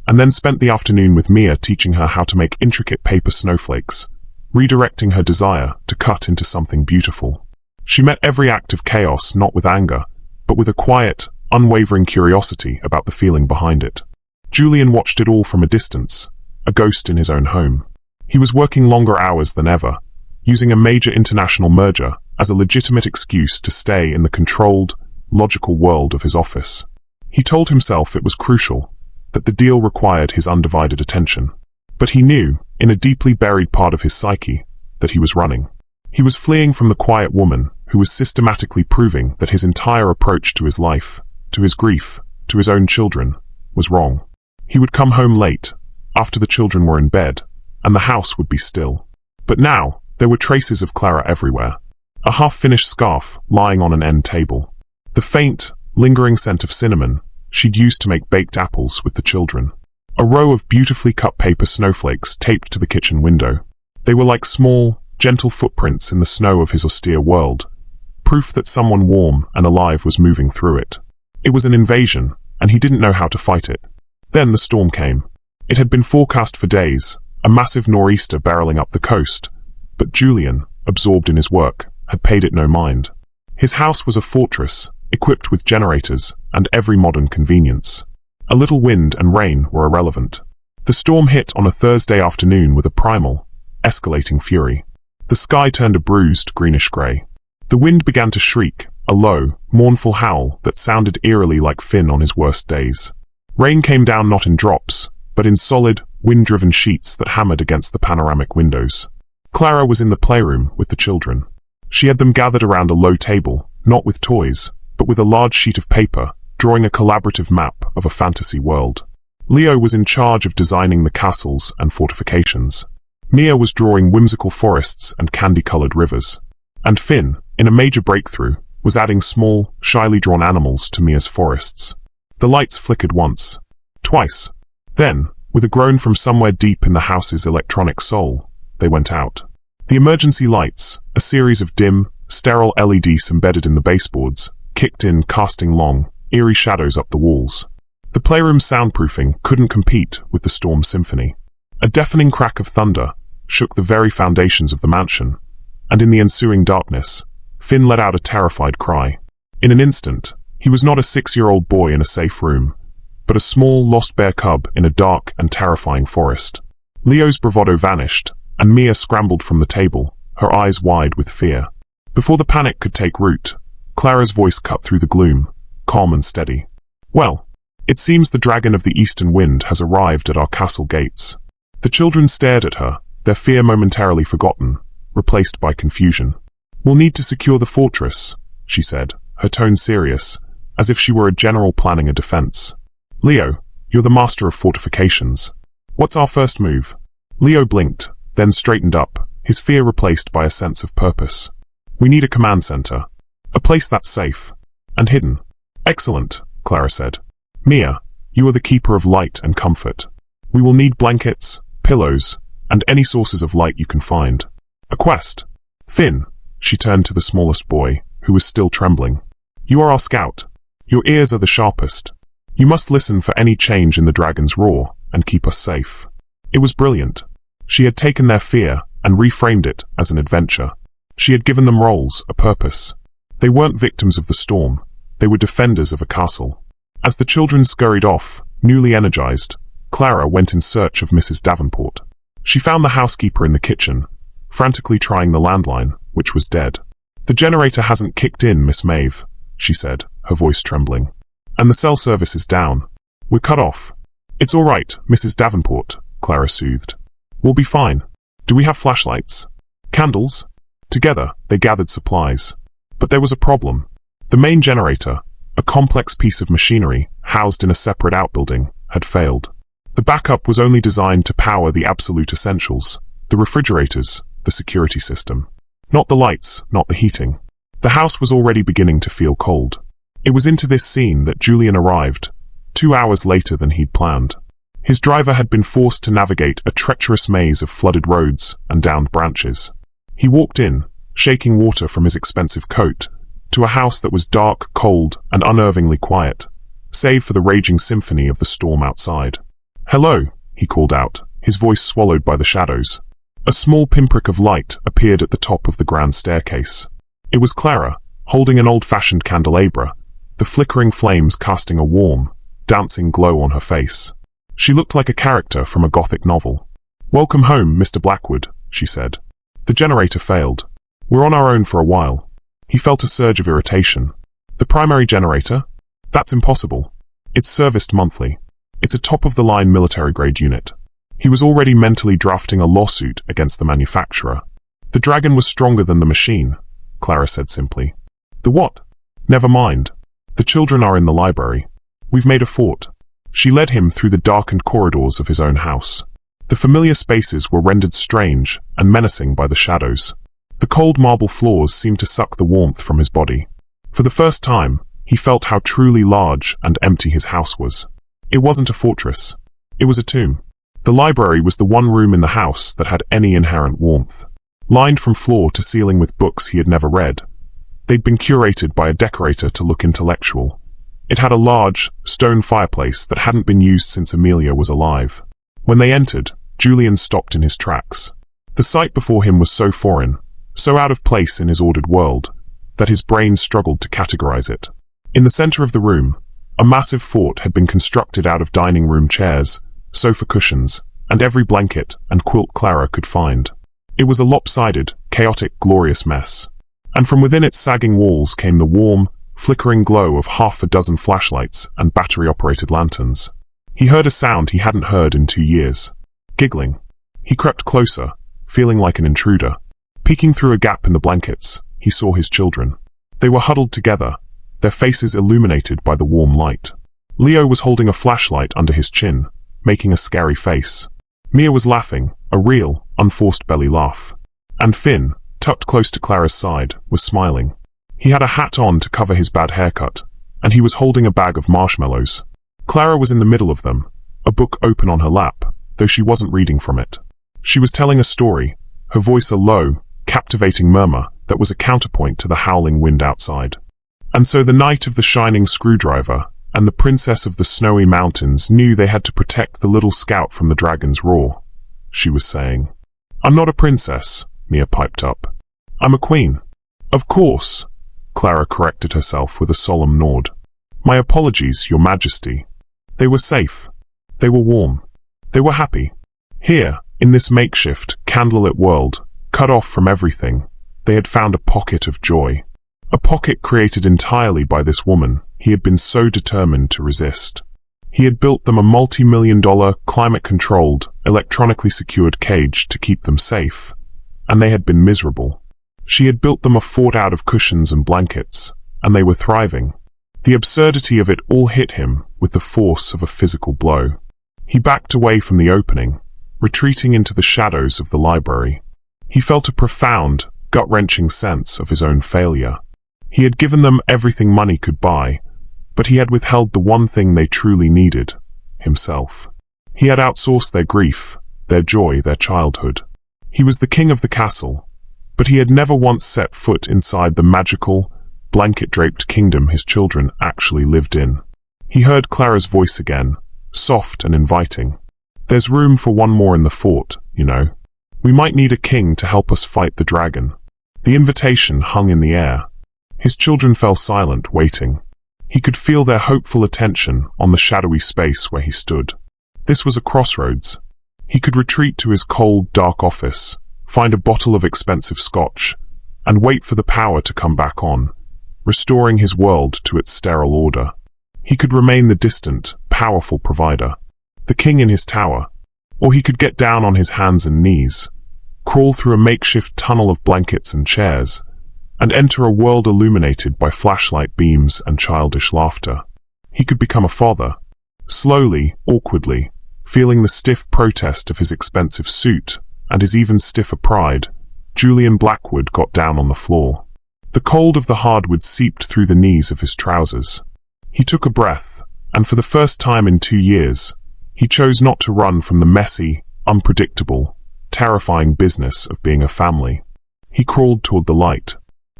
and then spent the afternoon with Mia teaching her how to make intricate paper snowflakes, redirecting her desire to cut into something beautiful. She met every act of chaos not with anger, but with a quiet, unwavering curiosity about the feeling behind it. Julian watched it all from a distance, a ghost in his own home. He was working longer hours than ever, using a major international merger as a legitimate excuse to stay in the controlled, logical world of his office. He told himself it was crucial, that the deal required his undivided attention. But he knew, in a deeply buried part of his psyche, that he was running. He was fleeing from the quiet woman who was systematically proving that his entire approach to his life, to his grief, to his own children, was wrong. He would come home late, after the children were in bed, and the house would be still. But now, there were traces of Clara everywhere. A half-finished scarf lying on an end table. The faint, lingering scent of cinnamon she'd used to make baked apples with the children. A row of beautifully cut paper snowflakes taped to the kitchen window. They were like small, gentle footprints in the snow of his austere world, proof that someone warm and alive was moving through it. It was an invasion, and he didn't know how to fight it. Then the storm came. It had been forecast for days, a massive nor'easter barreling up the coast, but Julian, absorbed in his work, had paid it no mind. His house was a fortress, equipped with generators and every modern convenience. A little wind and rain were irrelevant. The storm hit on a Thursday afternoon with a primal, escalating fury. The sky turned a bruised, greenish-grey. The wind began to shriek, a low, mournful howl that sounded eerily like Finn on his worst days. Rain came down not in drops, but in solid, wind-driven sheets that hammered against the panoramic windows. Clara was in the playroom with the children. She had them gathered around a low table, not with toys, but with a large sheet of paper, drawing a collaborative map of a fantasy world. Leo was in charge of designing the castles and fortifications. Mia was drawing whimsical forests and candy-colored rivers. And Finn, in a major breakthrough, was adding small, shyly drawn animals to Mia's forests. The lights flickered once, twice. Then, with a groan from somewhere deep in the house's electronic soul, they went out. The emergency lights, a series of dim, sterile LEDs embedded in the baseboards, kicked in, casting long, eerie shadows up the walls. The playroom's soundproofing couldn't compete with the storm symphony. A deafening crack of thunder shook the very foundations of the mansion, and in the ensuing darkness, Finn let out a terrified cry. In an instant, he was not a 6-year-old boy in a safe room, but a small, lost bear cub in a dark and terrifying forest. Leo's bravado vanished, and Mia scrambled from the table, her eyes wide with fear. Before the panic could take root, Clara's voice cut through the gloom, calm and steady. "Well, it seems the dragon of the eastern wind has arrived at our castle gates." The children stared at her, their fear momentarily forgotten, replaced by confusion. "We'll need to secure the fortress," she said, her tone serious, as if she were a general planning a defense. "Leo, you're the master of fortifications. What's our first move?" Leo blinked, then straightened up, his fear replaced by a sense of purpose. "We need a command center. A place that's safe. And hidden." "Excellent," Clara said. "Mia, you are the keeper of light and comfort. We will need blankets, pillows, and any sources of light you can find. A quest. Finn," she turned to the smallest boy, who was still trembling. "You are our scout. Your ears are the sharpest. You must listen for any change in the dragon's roar and keep us safe." It was brilliant. She had taken their fear and reframed it as an adventure. She had given them roles, a purpose. They weren't victims of the storm. They were defenders of a castle. As the children scurried off, newly energized, Clara went in search of Mrs. Davenport. She found the housekeeper in the kitchen, frantically trying the landline, which was dead. "The generator hasn't kicked in, Miss Maeve," she said, her voice trembling. "And the cell service is down. We're cut off." "It's all right, Mrs. Davenport," Clara soothed. "We'll be fine. Do we have flashlights? Candles?" Together, they gathered supplies. But there was a problem. The main generator, a complex piece of machinery housed in a separate outbuilding, had failed. The backup was only designed to power the absolute essentials, the refrigerators, the security system. Not the lights, not the heating. The house was already beginning to feel cold. It was into this scene that Julian arrived, 2 hours later than he'd planned. His driver had been forced to navigate a treacherous maze of flooded roads and downed branches. He walked in, shaking water from his expensive coat, to a house that was dark, cold, and unnervingly quiet, save for the raging symphony of the storm outside. "Hello," he called out, his voice swallowed by the shadows. A small pinprick of light appeared at the top of the grand staircase. It was Clara, holding an old-fashioned candelabra, the flickering flames casting a warm, dancing glow on her face. She looked like a character from a Gothic novel. "Welcome home, Mr. Blackwood," she said. The generator failed. "We're on our own for a while." He felt a surge of irritation. "The primary generator? That's impossible. It's serviced monthly. It's a top-of-the-line military-grade unit." He was already mentally drafting a lawsuit against the manufacturer. "The dragon was stronger than the machine," Clara said simply. "The what?" "Never mind. The children are in the library. We've made a fort." She led him through the darkened corridors of his own house. The familiar spaces were rendered strange and menacing by the shadows. The cold marble floors seemed to suck the warmth from his body. For the first time, he felt how truly large and empty his house was. It wasn't a fortress. It was a tomb. The library was the one room in the house that had any inherent warmth. Lined from floor to ceiling with books he had never read. They'd been curated by a decorator to look intellectual. It had a large, stone fireplace that hadn't been used since Amelia was alive. When they entered, Julian stopped in his tracks. The sight before him was so foreign, so out of place in his ordered world, that his brain struggled to categorize it. In the center of the room, a massive fort had been constructed out of dining room chairs, sofa cushions, and every blanket and quilt Clara could find. It was a lopsided, chaotic, glorious mess. And from within its sagging walls came the warm, flickering glow of half a dozen flashlights and battery-operated lanterns. He heard a sound he hadn't heard in 2 years. Giggling. He crept closer, feeling like an intruder. Peeking through a gap in the blankets, he saw his children. They were huddled together, their faces illuminated by the warm light. Leo was holding a flashlight under his chin, making a scary face. Mia was laughing, a real, unforced belly laugh. And Finn, tucked close to Clara's side, was smiling. He had a hat on to cover his bad haircut, and he was holding a bag of marshmallows. Clara was in the middle of them, a book open on her lap, though she wasn't reading from it. She was telling a story, her voice a low, captivating murmur that was a counterpoint to the howling wind outside. "And so the Knight of the Shining Screwdriver and the Princess of the Snowy Mountains knew they had to protect the little scout from the dragon's roar," she was saying. "I'm not a princess," Mia piped up. "I'm a queen." "Of course," Clara corrected herself with a solemn nod. "My apologies, Your Majesty." They were safe. They were warm. They were happy. Here, in this makeshift, candlelit world, cut off from everything, they had found a pocket of joy. A pocket created entirely by this woman he had been so determined to resist. He had built them a multi-million-dollar, climate-controlled, electronically secured cage to keep them safe, and they had been miserable. She had built them a fort out of cushions and blankets, and they were thriving. The absurdity of it all hit him with the force of a physical blow. He backed away from the opening, retreating into the shadows of the library. He felt a profound, gut-wrenching sense of his own failure. He had given them everything money could buy, but he had withheld the one thing they truly needed, himself. He had outsourced their grief, their joy, their childhood. He was the king of the castle, but he had never once set foot inside the magical, blanket-draped kingdom his children actually lived in. He heard Clara's voice again, soft and inviting. "There's room for one more in the fort, you know. We might need a king to help us fight the dragon." The invitation hung in the air. His children fell silent, waiting. He could feel their hopeful attention on the shadowy space where he stood. This was a crossroads. He could retreat to his cold, dark office, find a bottle of expensive scotch, and wait for the power to come back on, restoring his world to its sterile order. He could remain the distant, powerful provider, the king in his tower, or he could get down on his hands and knees, crawl through a makeshift tunnel of blankets and chairs, and enter a world illuminated by flashlight beams and childish laughter. He could become a father. Slowly, awkwardly, Feeling the stiff protest of his expensive suit, and his even stiffer pride, Julian Blackwood got down on the floor. The cold of the hardwood seeped through the knees of his trousers. He took a breath, and for the first time in 2 years, he chose not to run from the messy, unpredictable, terrifying business of being a family. He crawled toward the light.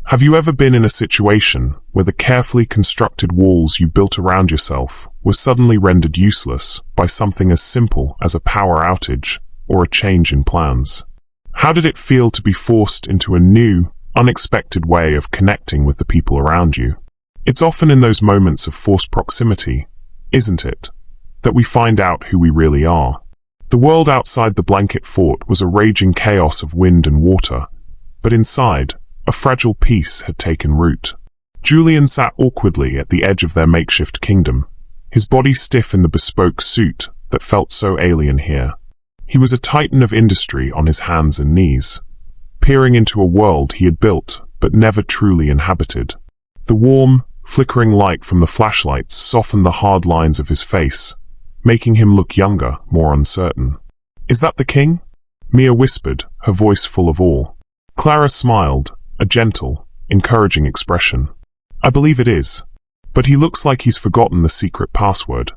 Have you ever been in a situation where the carefully constructed walls you built around yourself were suddenly rendered useless by something as simple as a power outage or a change in plans? How did it feel to be forced into a new, unexpected way of connecting with the people around you? It's often in those moments of forced proximity, isn't it, that we find out who we really are. The world outside the blanket fort was a raging chaos of wind and water, but inside, a fragile peace had taken root. Julian sat awkwardly at the edge of their makeshift kingdom, his body stiff in the bespoke suit that felt so alien here. He was a titan of industry on his hands and knees, peering into a world he had built but never truly inhabited. The warm, flickering light from the flashlights softened the hard lines of his face, making him look younger, more uncertain. "Is that the king?" Mia whispered, her voice full of awe. Clara smiled, a gentle, encouraging expression. "I believe it is. But he looks like he's forgotten the secret password."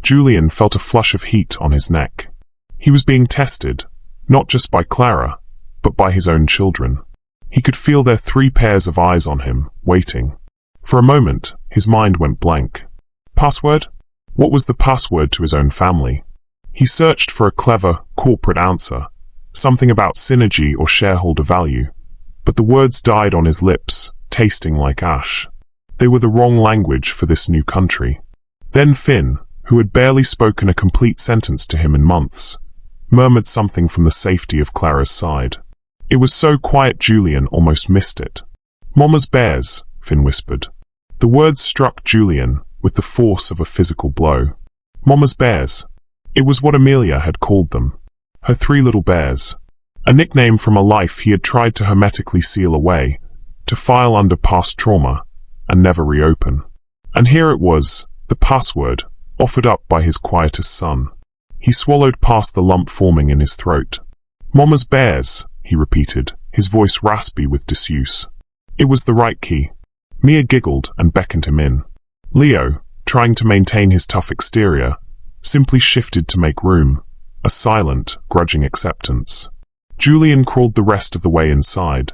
Julian felt a flush of heat on his neck. He was being tested, not just by Clara, but by his own children. He could feel their 3 pairs of eyes on him, waiting. For a moment, his mind went blank. Password? What was the password to his own family? He searched for a clever, corporate answer, something about synergy or shareholder value, but the words died on his lips, tasting like ash. They were the wrong language for this new country. Then Finn, who had barely spoken a complete sentence to him in months, murmured something from the safety of Clara's side. It was so quiet Julian almost missed it. "Mama's bears," Finn whispered. The words struck Julian with the force of a physical blow. Mama's bears. It was what Amelia had called them. Her 3 little bears. A nickname from a life he had tried to hermetically seal away, to file under past trauma, and never reopen. And here it was, the password, offered up by his quietest son. He swallowed past the lump forming in his throat. "Mama's bears," he repeated, his voice raspy with disuse. It was the right key. Mia giggled and beckoned him in. Leo, trying to maintain his tough exterior, simply shifted to make room, a silent, grudging acceptance. Julian crawled the rest of the way inside.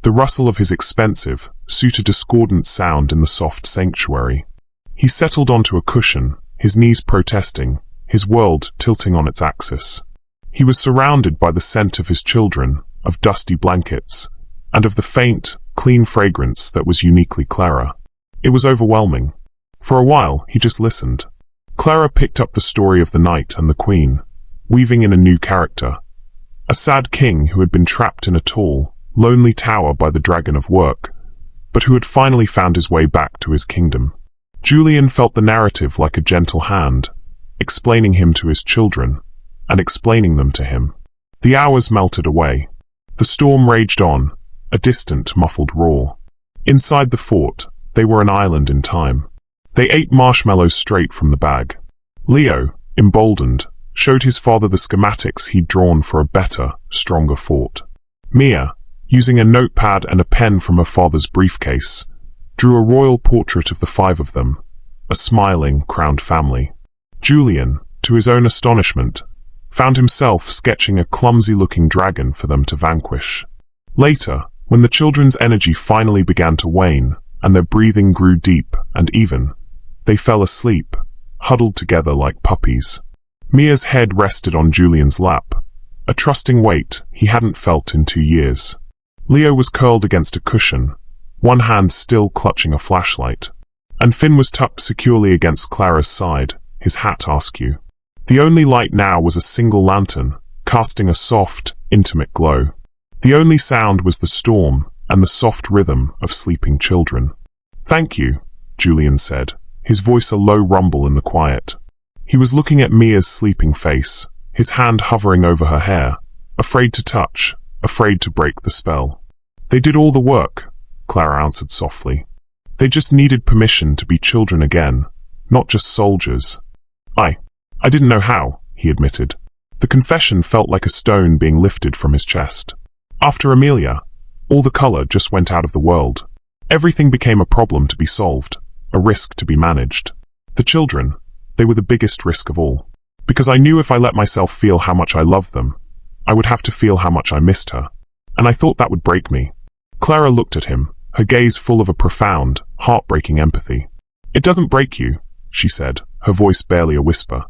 The rustle of his expensive, suit a discordant sound in the soft sanctuary. He settled onto a cushion, his knees protesting, his world tilting on its axis. He was surrounded by the scent of his children, of dusty blankets, and of the faint, clean fragrance that was uniquely Clara. It was overwhelming. For a while, he just listened. Clara picked up the story of the knight and the queen, weaving in a new character. A sad king who had been trapped in a tall, lonely tower by the dragon of work, but who had finally found his way back to his kingdom. Julian felt the narrative like a gentle hand, explaining him to his children, and explaining them to him. The hours melted away. The storm raged on, a distant, muffled roar. Inside the fort, they were an island in time. They ate marshmallows straight from the bag. Leo, emboldened, showed his father the schematics he'd drawn for a better, stronger fort. Mia, using a notepad and a pen from her father's briefcase, drew a royal portrait of the 5 of them, a smiling, crowned family. Julian, to his own astonishment, found himself sketching a clumsy-looking dragon for them to vanquish. Later, when the children's energy finally began to wane, and their breathing grew deep and even, they fell asleep, huddled together like puppies. Mia's head rested on Julian's lap, a trusting weight he hadn't felt in 2 years. Leo was curled against a cushion, one hand still clutching a flashlight, and Finn was tucked securely against Clara's side, his hat askew. The only light now was a single lantern, casting a soft, intimate glow. The only sound was the storm and the soft rhythm of sleeping children. "Thank you," Julian said, his voice a low rumble in the quiet. He was looking at Mia's sleeping face, his hand hovering over her hair, afraid to touch, afraid to break the spell. "They did all the work," Clara answered softly. "They just needed permission to be children again, not just soldiers." I didn't know how," he admitted. The confession felt like a stone being lifted from his chest. After Amelia, all the color just went out of the world. Everything became a problem to be solved, a risk to be managed. The children, they were the biggest risk of all. Because I knew if I let myself feel how much I loved them, I would have to feel how much I missed her. And I thought that would break me. Clara looked at him, her gaze full of a profound, heartbreaking empathy. It doesn't break you, she said, her voice barely a whisper.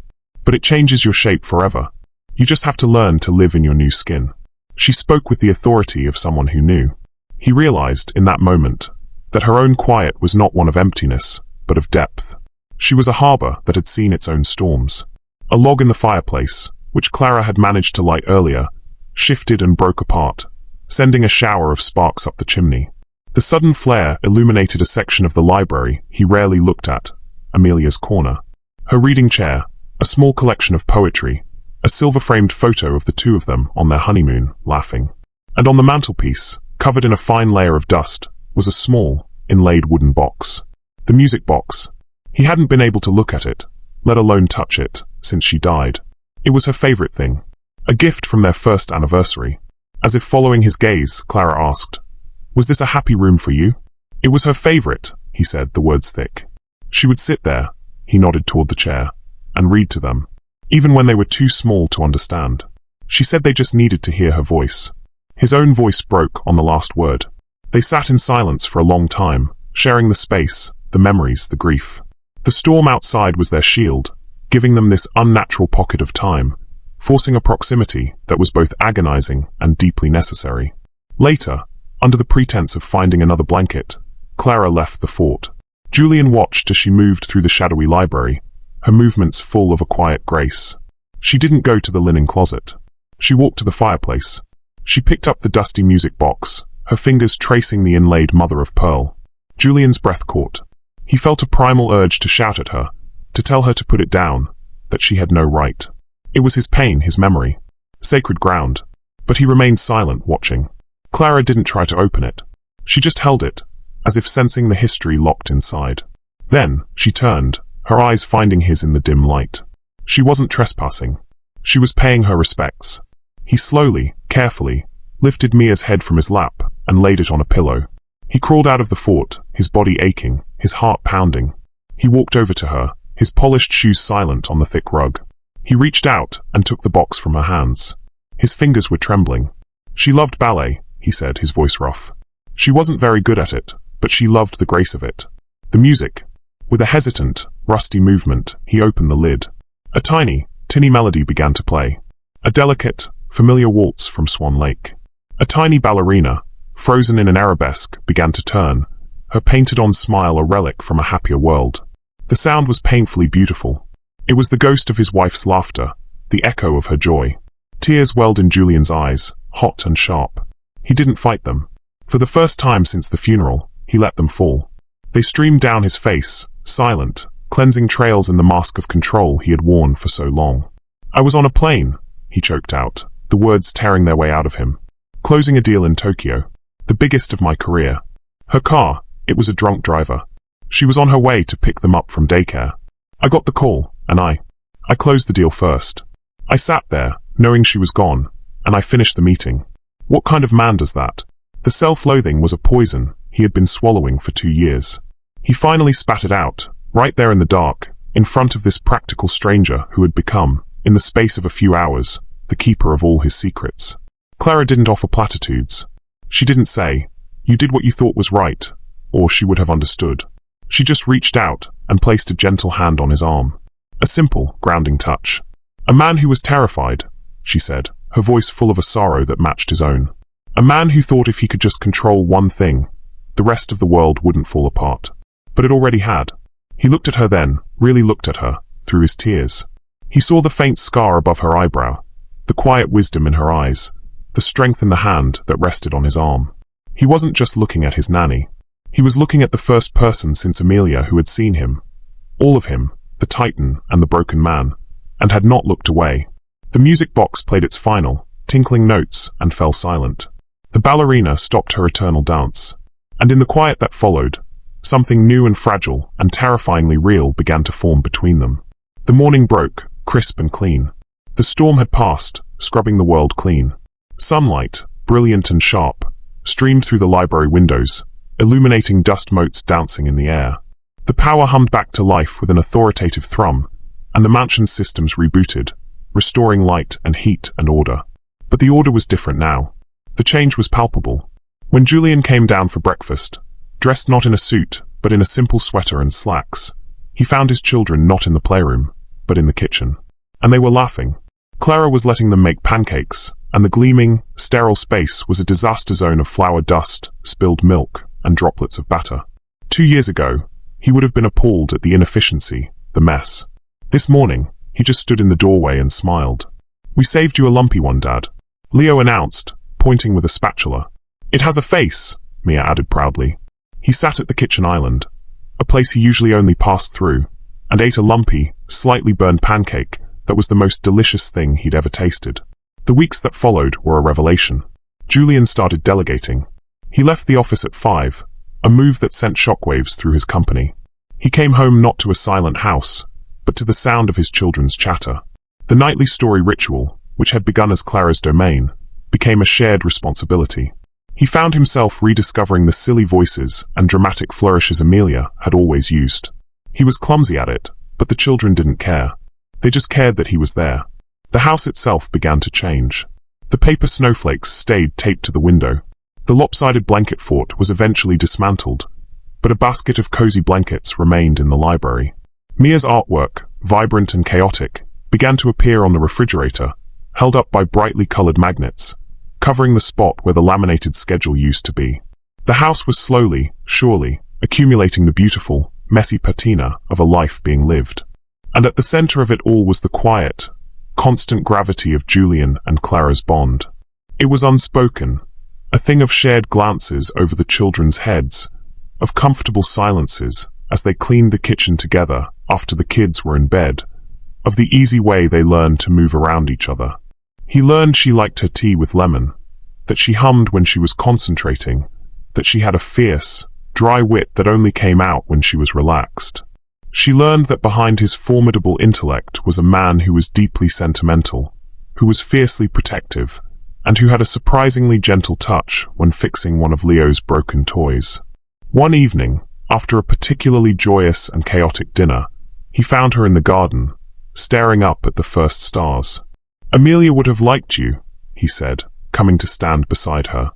But it changes your shape forever. You just have to learn to live in your new skin. She spoke with the authority of someone who knew. He realized, in that moment, that her own quiet was not one of emptiness, but of depth. She was a harbor that had seen its own storms. A log in the fireplace, which Clara had managed to light earlier, shifted and broke apart, sending a shower of sparks up the chimney. The sudden flare illuminated a section of the library he rarely looked at, Amelia's corner. Her reading chair, a small collection of poetry, a silver-framed photo of the two of them on their honeymoon, laughing. And on the mantelpiece, covered in a fine layer of dust, was a small, inlaid wooden box. The music box. He hadn't been able to look at it, let alone touch it, since she died. It was her favorite thing. A gift from their first anniversary. As if following his gaze, Clara asked, "Was this a happy room for you?" "It was her favorite," he said, the words thick. She would sit there, he nodded toward the chair, and read to them, even when they were too small to understand. She said they just needed to hear her voice. His own voice broke on the last word. They sat in silence for a long time, sharing the space, the memories, the grief. The storm outside was their shield, giving them this unnatural pocket of time, forcing a proximity that was both agonizing and deeply necessary. Later, under the pretense of finding another blanket, Clara left the fort. Julian watched as she moved through the shadowy library, her movements full of a quiet grace. She didn't go to the linen closet. She walked to the fireplace. She picked up the dusty music box, her fingers tracing the inlaid mother of pearl. Julian's breath caught. He felt a primal urge to shout at her, to tell her to put it down, that she had no right. It was his pain, his memory. Sacred ground. But he remained silent, watching. Clara didn't try to open it. She just held it, as if sensing the history locked inside. Then, she turned, her eyes finding his in the dim light. She wasn't trespassing. She was paying her respects. He slowly, carefully, lifted Mia's head from his lap and laid it on a pillow. He crawled out of the fort, his body aching, his heart pounding. He walked over to her, his polished shoes silent on the thick rug. He reached out and took the box from her hands. His fingers were trembling. She loved ballet, he said, his voice rough. She wasn't very good at it, but she loved the grace of it. The music. With a hesitant, rusty movement, he opened the lid. A tiny, tinny melody began to play. A delicate, familiar waltz from Swan Lake. A tiny ballerina, frozen in an arabesque, began to turn, her painted-on smile a relic from a happier world. The sound was painfully beautiful. It was the ghost of his wife's laughter, the echo of her joy. Tears welled in Julian's eyes, hot and sharp. He didn't fight them. For the first time since the funeral, he let them fall. They streamed down his face, silent, cleansing trails in the mask of control he had worn for so long. "I was on a plane," he choked out, the words tearing their way out of him. "Closing a deal in Tokyo. The biggest of my career." Her car, it was a drunk driver. She was on her way to pick them up from daycare. "I got the call, and I closed the deal first. I sat there, knowing she was gone, and I finished the meeting." What kind of man does that? The self-loathing was a poison he had been swallowing for 2 years. He finally spat it out, right there in the dark, in front of this practical stranger who had become, in the space of a few hours, the keeper of all his secrets. Clara didn't offer platitudes. She didn't say, "You did what you thought was right," or she would have understood. She just reached out and placed a gentle hand on his arm. A simple, grounding touch. "A man who was terrified," she said, her voice full of a sorrow that matched his own. "A man who thought if he could just control one thing, the rest of the world wouldn't fall apart." But it already had. He looked at her then, really looked at her, through his tears. He saw the faint scar above her eyebrow, the quiet wisdom in her eyes, the strength in the hand that rested on his arm. He wasn't just looking at his nanny. He was looking at the first person since Amelia who had seen him. All of him, the titan and the broken man, and had not looked away. The music box played its final, tinkling notes, and fell silent. The ballerina stopped her eternal dance. And in the quiet that followed, something new and fragile and terrifyingly real began to form between them. The morning broke, crisp and clean. The storm had passed, scrubbing the world clean. Sunlight, brilliant and sharp, streamed through the library windows, illuminating dust motes dancing in the air. The power hummed back to life with an authoritative thrum, and the mansion's systems rebooted, restoring light and heat and order. But the order was different now. The change was palpable. When Julian came down for breakfast, dressed not in a suit, but in a simple sweater and slacks, he found his children not in the playroom, but in the kitchen. And they were laughing. Clara was letting them make pancakes, and the gleaming, sterile space was a disaster zone of flour dust, spilled milk, and droplets of batter. 2 years ago, he would have been appalled at the inefficiency, the mess. This morning, he just stood in the doorway and smiled. "We saved you a lumpy one, Dad," Leo announced, pointing with a spatula. "It has a face," Mia added proudly. He sat at the kitchen island, a place he usually only passed through, and ate a lumpy, slightly burned pancake that was the most delicious thing he'd ever tasted. The weeks that followed were a revelation. Julian started delegating. He left the office at 5, a move that sent shockwaves through his company. He came home not to a silent house, but to the sound of his children's chatter. The nightly story ritual, which had begun as Clara's domain, became a shared responsibility. He found himself rediscovering the silly voices and dramatic flourishes Amelia had always used. He was clumsy at it, but the children didn't care. They just cared that he was there. The house itself began to change. The paper snowflakes stayed taped to the window. The lopsided blanket fort was eventually dismantled, but a basket of cozy blankets remained in the library. Mia's artwork, vibrant and chaotic, began to appear on the refrigerator, held up by brightly colored magnets, covering the spot where the laminated schedule used to be. The house was slowly, surely, accumulating the beautiful, messy patina of a life being lived. And at the center of it all was the quiet, constant gravity of Julian and Clara's bond. It was unspoken, a thing of shared glances over the children's heads, of comfortable silences as they cleaned the kitchen together after the kids were in bed, of the easy way they learned to move around each other. He learned she liked her tea with lemon, that she hummed when she was concentrating, that she had a fierce, dry wit that only came out when she was relaxed. She learned that behind his formidable intellect was a man who was deeply sentimental, who was fiercely protective, and who had a surprisingly gentle touch when fixing one of Leo's broken toys. One evening, after a particularly joyous and chaotic dinner, he found her in the garden, staring up at the first stars. "Amelia would have liked you," he said, coming to stand beside her.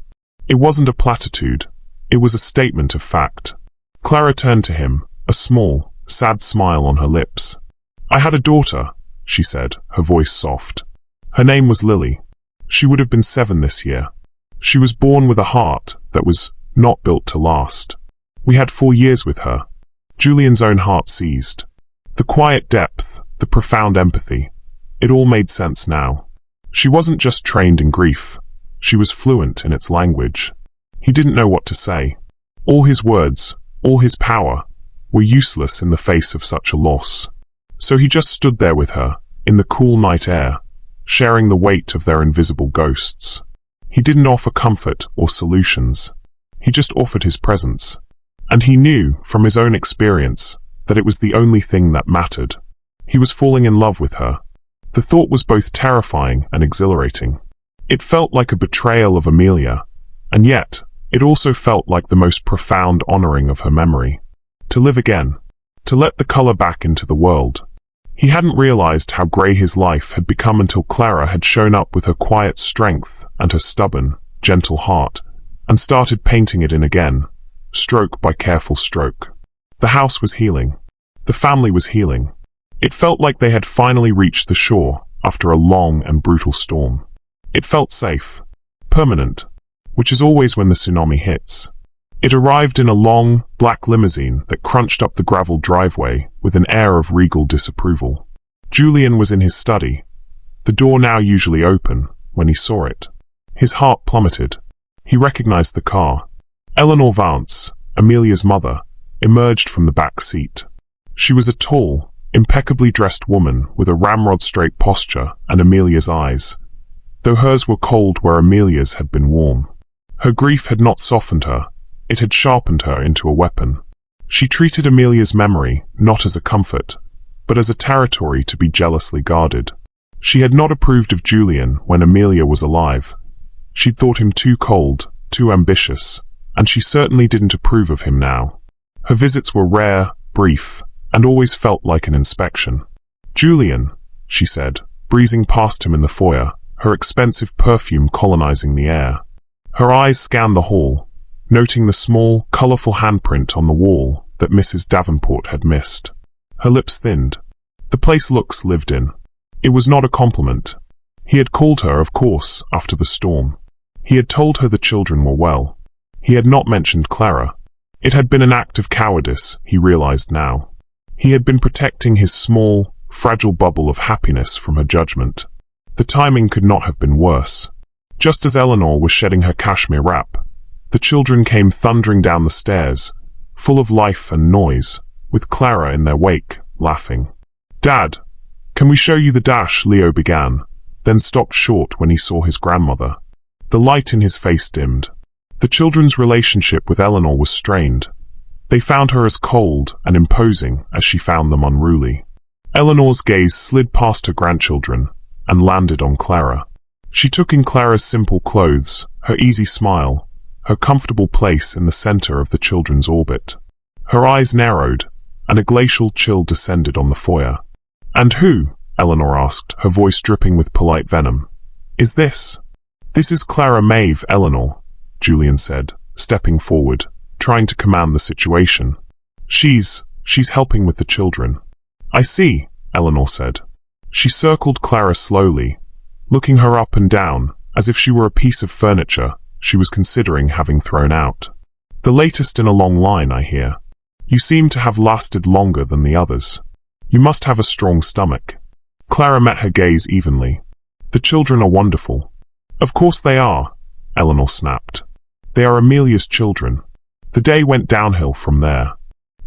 It wasn't a platitude, it was a statement of fact. Clara turned to him, a small, sad smile on her lips. "I had a daughter," she said, her voice soft. "Her name was Lily. She would have been 7 this year. She was born with a heart that was not built to last. We had 4 years with her." Julian's own heart seized. The quiet depth, the profound empathy, it all made sense now. She wasn't just trained in grief, she was fluent in its language. He didn't know what to say. All his words, all his power, were useless in the face of such a loss. So he just stood there with her, in the cool night air, sharing the weight of their invisible ghosts. He didn't offer comfort or solutions. He just offered his presence. And he knew, from his own experience, that it was the only thing that mattered. He was falling in love with her. The thought was both terrifying and exhilarating. It felt like a betrayal of Amelia, and yet, it also felt like the most profound honoring of her memory. To live again. To let the color back into the world. He hadn't realized how gray his life had become until Clara had shown up with her quiet strength and her stubborn, gentle heart, and started painting it in again, stroke by careful stroke. The house was healing. The family was healing. It felt like they had finally reached the shore after a long and brutal storm. It felt safe, permanent, which is always when the tsunami hits. It arrived in a long, black limousine that crunched up the gravel driveway with an air of regal disapproval. Julian was in his study, the door now usually open, when he saw it. His heart plummeted. He recognized the car. Eleanor Vance, Amelia's mother, emerged from the back seat. She was a tall, impeccably dressed woman with a ramrod-straight posture and Amelia's eyes, though hers were cold where Amelia's had been warm. Her grief had not softened her. It had sharpened her into a weapon. She treated Amelia's memory not as a comfort, but as a territory to be jealously guarded. She had not approved of Julian when Amelia was alive. She'd thought him too cold, too ambitious, and she certainly didn't approve of him now. Her visits were rare, brief, and always felt like an inspection. "Julian," she said, breezing past him in the foyer, her expensive perfume colonizing the air. Her eyes scanned the hall, noting the small, colorful handprint on the wall that Mrs. Davenport had missed. Her lips thinned. The place looks lived in. It was not a compliment. He had called her, of course, after the storm. He had told her the children were well. He had not mentioned Clara. It had been an act of cowardice, he realized now. He had been protecting his small, fragile bubble of happiness from her judgment. The timing could not have been worse. Just as Eleanor was shedding her cashmere wrap, the children came thundering down the stairs, full of life and noise, with Clara in their wake, laughing. "Dad, can we show you the dash?" Leo began, then stopped short when he saw his grandmother. The light in his face dimmed. The children's relationship with Eleanor was strained. They found her as cold and imposing as she found them unruly. Eleanor's gaze slid past her grandchildren and landed on Clara. She took in Clara's simple clothes, her easy smile, her comfortable place in the center of the children's orbit. Her eyes narrowed, and a glacial chill descended on the foyer. "And who?" Eleanor asked, her voice dripping with polite venom. "Is this?" "This is Clara Maeve, Eleanor," Julian said, stepping forward, trying to command the situation. She's helping with the children." "I see," Eleanor said. She circled Clara slowly, looking her up and down, as if she were a piece of furniture she was considering having thrown out. "The latest in a long line, I hear. You seem to have lasted longer than the others. You must have a strong stomach." Clara met her gaze evenly. "The children are wonderful." "Of course they are," Eleanor snapped. "They are Amelia's children." The day went downhill from there.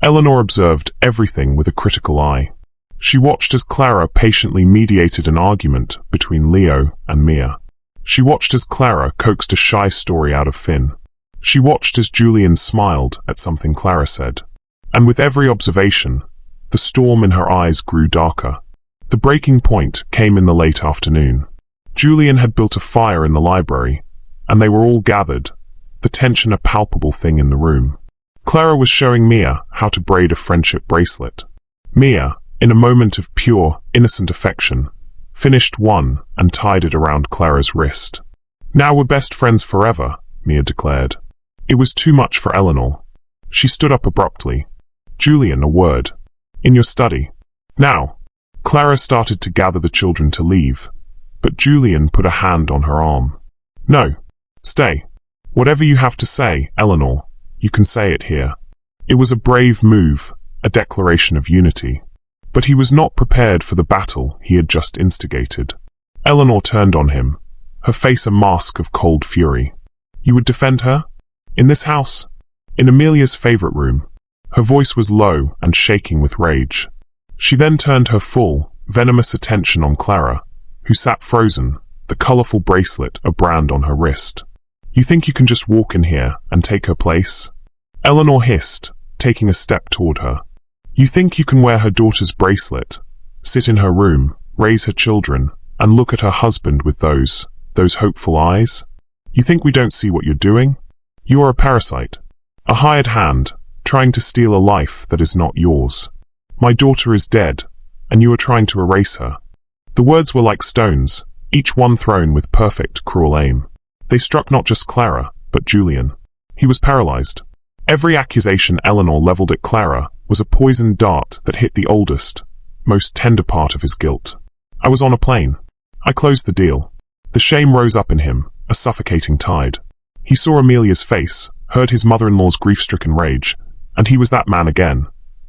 Eleanor observed everything with a critical eye. She watched as Clara patiently mediated an argument between Leo and Mia. She watched as Clara coaxed a shy story out of Finn. She watched as Julian smiled at something Clara said. And with every observation, the storm in her eyes grew darker. The breaking point came in the late afternoon. Julian had built a fire in the library, and they were all gathered, the tension a palpable thing in the room. Clara was showing Mia how to braid a friendship bracelet. Mia, in a moment of pure, innocent affection, finished one and tied it around Clara's wrist. "Now we're best friends forever," Mia declared. It was too much for Eleanor. She stood up abruptly. "Julian, a word. In your study." "Now." Clara started to gather the children to leave, but Julian put a hand on her arm. "No. Stay. Whatever you have to say, Eleanor, you can say it here." It was a brave move, a declaration of unity. But he was not prepared for the battle he had just instigated. Eleanor turned on him, her face a mask of cold fury. "You would defend her? In this house? In Amelia's favorite room?" Her voice was low and shaking with rage. She then turned her full, venomous attention on Clara, who sat frozen, the colorful bracelet a brand on her wrist. "You think you can just walk in here and take her place?" Eleanor hissed, taking a step toward her. "You think you can wear her daughter's bracelet, sit in her room, raise her children, and look at her husband with those hopeful eyes? You think we don't see what you're doing? You are a parasite, a hired hand, trying to steal a life that is not yours. My daughter is dead, and you are trying to erase her." The words were like stones, each one thrown with perfect, cruel aim. They struck not just Clara, but Julian. He was paralyzed. Every accusation Eleanor leveled at Clara was a poisoned dart that hit the oldest, most tender part of his guilt. "I was on a plane. I closed the deal." The shame rose up in him, a suffocating tide. He saw Amelia's face, heard his mother-in-law's grief-stricken rage, and he was that man again,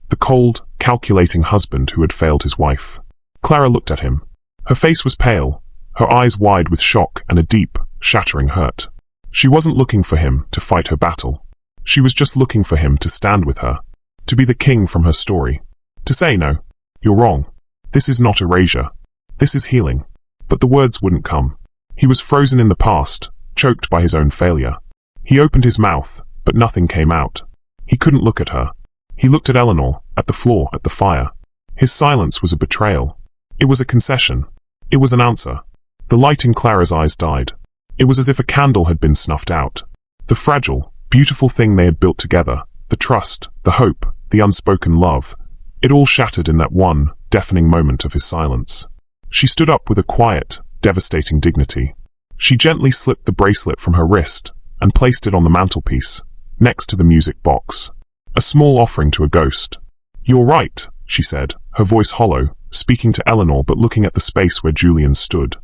the cold, calculating husband who had failed his wife. Clara looked at him. Her face was pale, her eyes wide with shock and a deep, shattering hurt. She wasn't looking for him to fight her battle. She was just looking for him to stand with her, to be the king from her story, to say, "No, you're wrong. This is not erasure. This is healing." But the words wouldn't come. He was frozen in the past, choked by his own failure. He opened his mouth, but nothing came out. He couldn't look at her. He looked at Eleanor, at the floor, at the fire. His silence was a betrayal. It was a concession. It was an answer. The light in Clara's eyes died. It was as if a candle had been snuffed out. The fragile, beautiful thing they had built together, the trust, the hope, the unspoken love, it all shattered in that one, deafening moment of his silence. She stood up with a quiet, devastating dignity. She gently slipped the bracelet from her wrist and placed it on the mantelpiece, next to the music box. A small offering to a ghost. "You're right," she said, her voice hollow, speaking to Eleanor but looking at the space where Julian stood.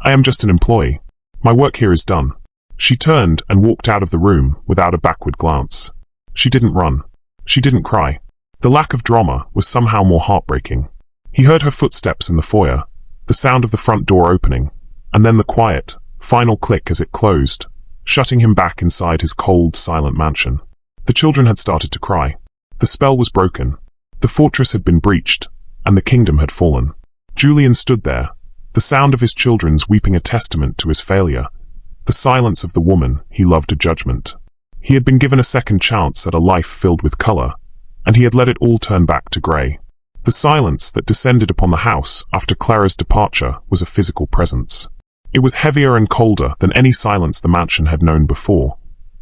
"I am just an employee. My work here is done." She turned and walked out of the room without a backward glance. She didn't run. She didn't cry. The lack of drama was somehow more heartbreaking. He heard her footsteps in the foyer, the sound of the front door opening, and then the quiet, final click as it closed, shutting him back inside his cold, silent mansion. The children had started to cry. The spell was broken. The fortress had been breached, and the kingdom had fallen. Julian stood there, the sound of his children's weeping a testament to his failure, the silence of the woman he loved a judgment. He had been given a second chance at a life filled with color, and he had let it all turn back to grey. The silence that descended upon the house after Clara's departure was a physical presence. It was heavier and colder than any silence the mansion had known before,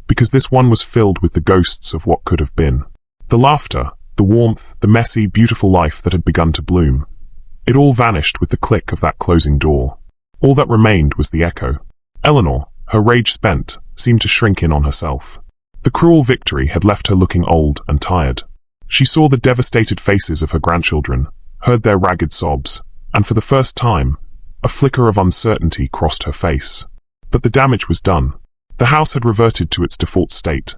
because this one was filled with the ghosts of what could have been. The laughter, the warmth, the messy, beautiful life that had begun to bloom. It all vanished with the click of that closing door. All that remained was the echo. Eleanor, her rage spent, seemed to shrink in on herself. The cruel victory had left her looking old and tired. She saw the devastated faces of her grandchildren, heard their ragged sobs, and for the first time, a flicker of uncertainty crossed her face. But the damage was done. The house had reverted to its default state.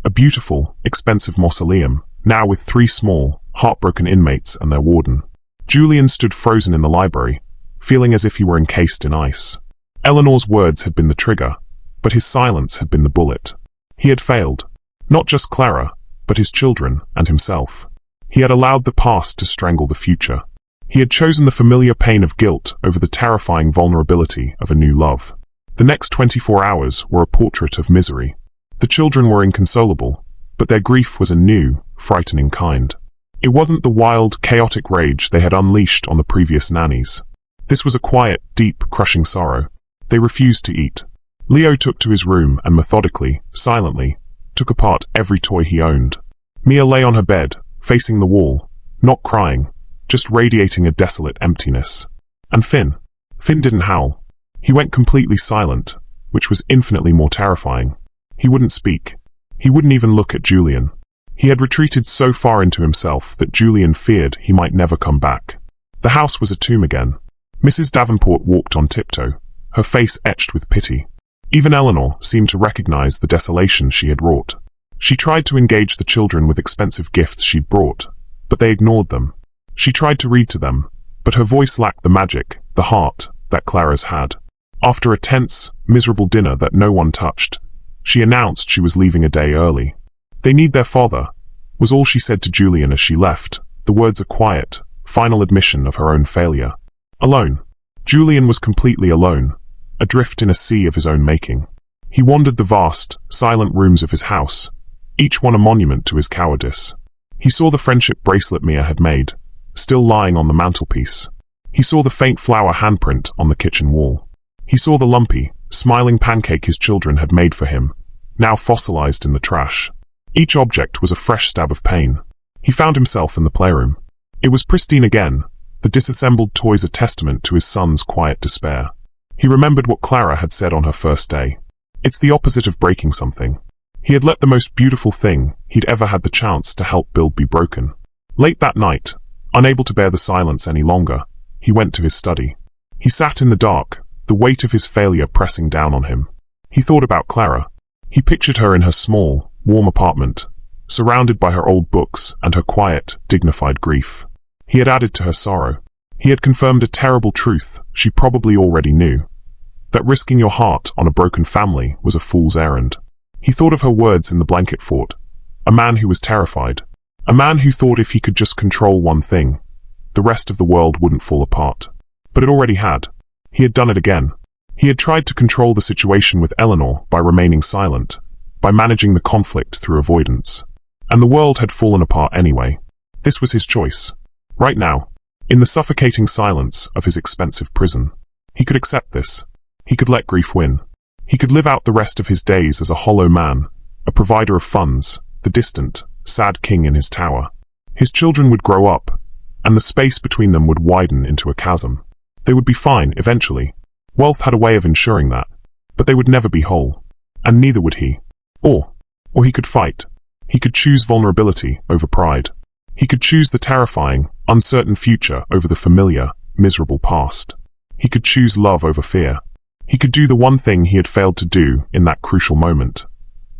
A beautiful, expensive mausoleum, now with 3 small, heartbroken inmates and their warden. Julian stood frozen in the library, feeling as if he were encased in ice. Eleanor's words had been the trigger, but his silence had been the bullet. He had failed. Not just Clara, but his children and himself. He had allowed the past to strangle the future. He had chosen the familiar pain of guilt over the terrifying vulnerability of a new love. The next 24 hours were a portrait of misery. The children were inconsolable, but their grief was a new, frightening kind. It wasn't the wild, chaotic rage they had unleashed on the previous nannies. This was a quiet, deep, crushing sorrow. They refused to eat. Leo took to his room and methodically, silently, took apart every toy he owned. Mia lay on her bed, facing the wall, not crying, just radiating a desolate emptiness. And Finn didn't howl. He went completely silent, which was infinitely more terrifying. He wouldn't speak. He wouldn't even look at Julian. He had retreated so far into himself that Julian feared he might never come back. The house was a tomb again. Mrs. Davenport walked on tiptoe, her face etched with pity. Even Eleanor seemed to recognize the desolation she had wrought. She tried to engage the children with expensive gifts she'd brought, but they ignored them. She tried to read to them, but her voice lacked the magic, the heart, that Clara's had. After a tense, miserable dinner that no one touched, she announced she was leaving a day early. "They need their father," was all she said to Julian as she left, the words a quiet, final admission of her own failure. Alone. Julian was completely alone, adrift in a sea of his own making. He wandered the vast, silent rooms of his house, each one a monument to his cowardice. He saw the friendship bracelet Mia had made, still lying on the mantelpiece. He saw the faint flower handprint on the kitchen wall. He saw the lumpy, smiling pancake his children had made for him, now fossilized in the trash. Each object was a fresh stab of pain. He found himself in the playroom. It was pristine again, the disassembled toys a testament to his son's quiet despair. He remembered what Clara had said on her first day. It's the opposite of breaking something. He had let the most beautiful thing he'd ever had the chance to help build be broken. Late that night, unable to bear the silence any longer, he went to his study. He sat in the dark, the weight of his failure pressing down on him. He thought about Clara. He pictured her in her small, warm apartment, surrounded by her old books and her quiet, dignified grief. He had added to her sorrow. He had confirmed a terrible truth she probably already knew, that risking your heart on a broken family was a fool's errand. He thought of her words in the blanket fort, a man who was terrified, a man who thought if he could just control one thing, the rest of the world wouldn't fall apart. But it already had. He had done it again. He had tried to control the situation with Eleanor by remaining silent, by managing the conflict through avoidance. And the world had fallen apart anyway. This was his choice. Right now, in the suffocating silence of his expensive prison. He could accept this. He could let grief win. He could live out the rest of his days as a hollow man, a provider of funds, the distant, sad king in his tower. His children would grow up, and the space between them would widen into a chasm. They would be fine, eventually. Wealth had a way of ensuring that. But they would never be whole. And neither would he. Or he could fight. He could choose vulnerability over pride. He could choose the terrifying, uncertain future over the familiar, miserable past. He could choose love over fear. He could do the one thing he had failed to do in that crucial moment.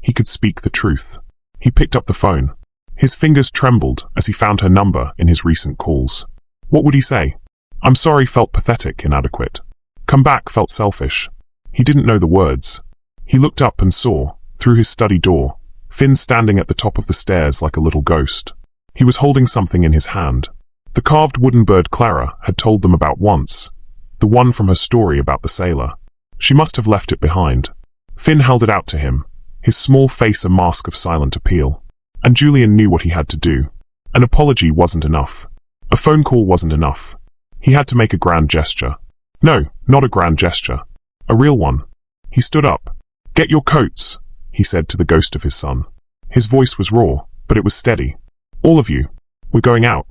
He could speak the truth. He picked up the phone. His fingers trembled as he found her number in his recent calls. What would he say? I'm sorry felt pathetic, inadequate. Come back felt selfish. He didn't know the words. He looked up and saw, through his study door, Finn standing at the top of the stairs like a little ghost. He was holding something in his hand. The carved wooden bird Clara had told them about once. The one from her story about the sailor. She must have left it behind. Finn held it out to him, his small face a mask of silent appeal. And Julian knew what he had to do. An apology wasn't enough. A phone call wasn't enough. He had to make a grand gesture. No, not a grand gesture. A real one. He stood up. Get your coats, he said to the ghost of his son. His voice was raw, but it was steady. All of you. We're going out.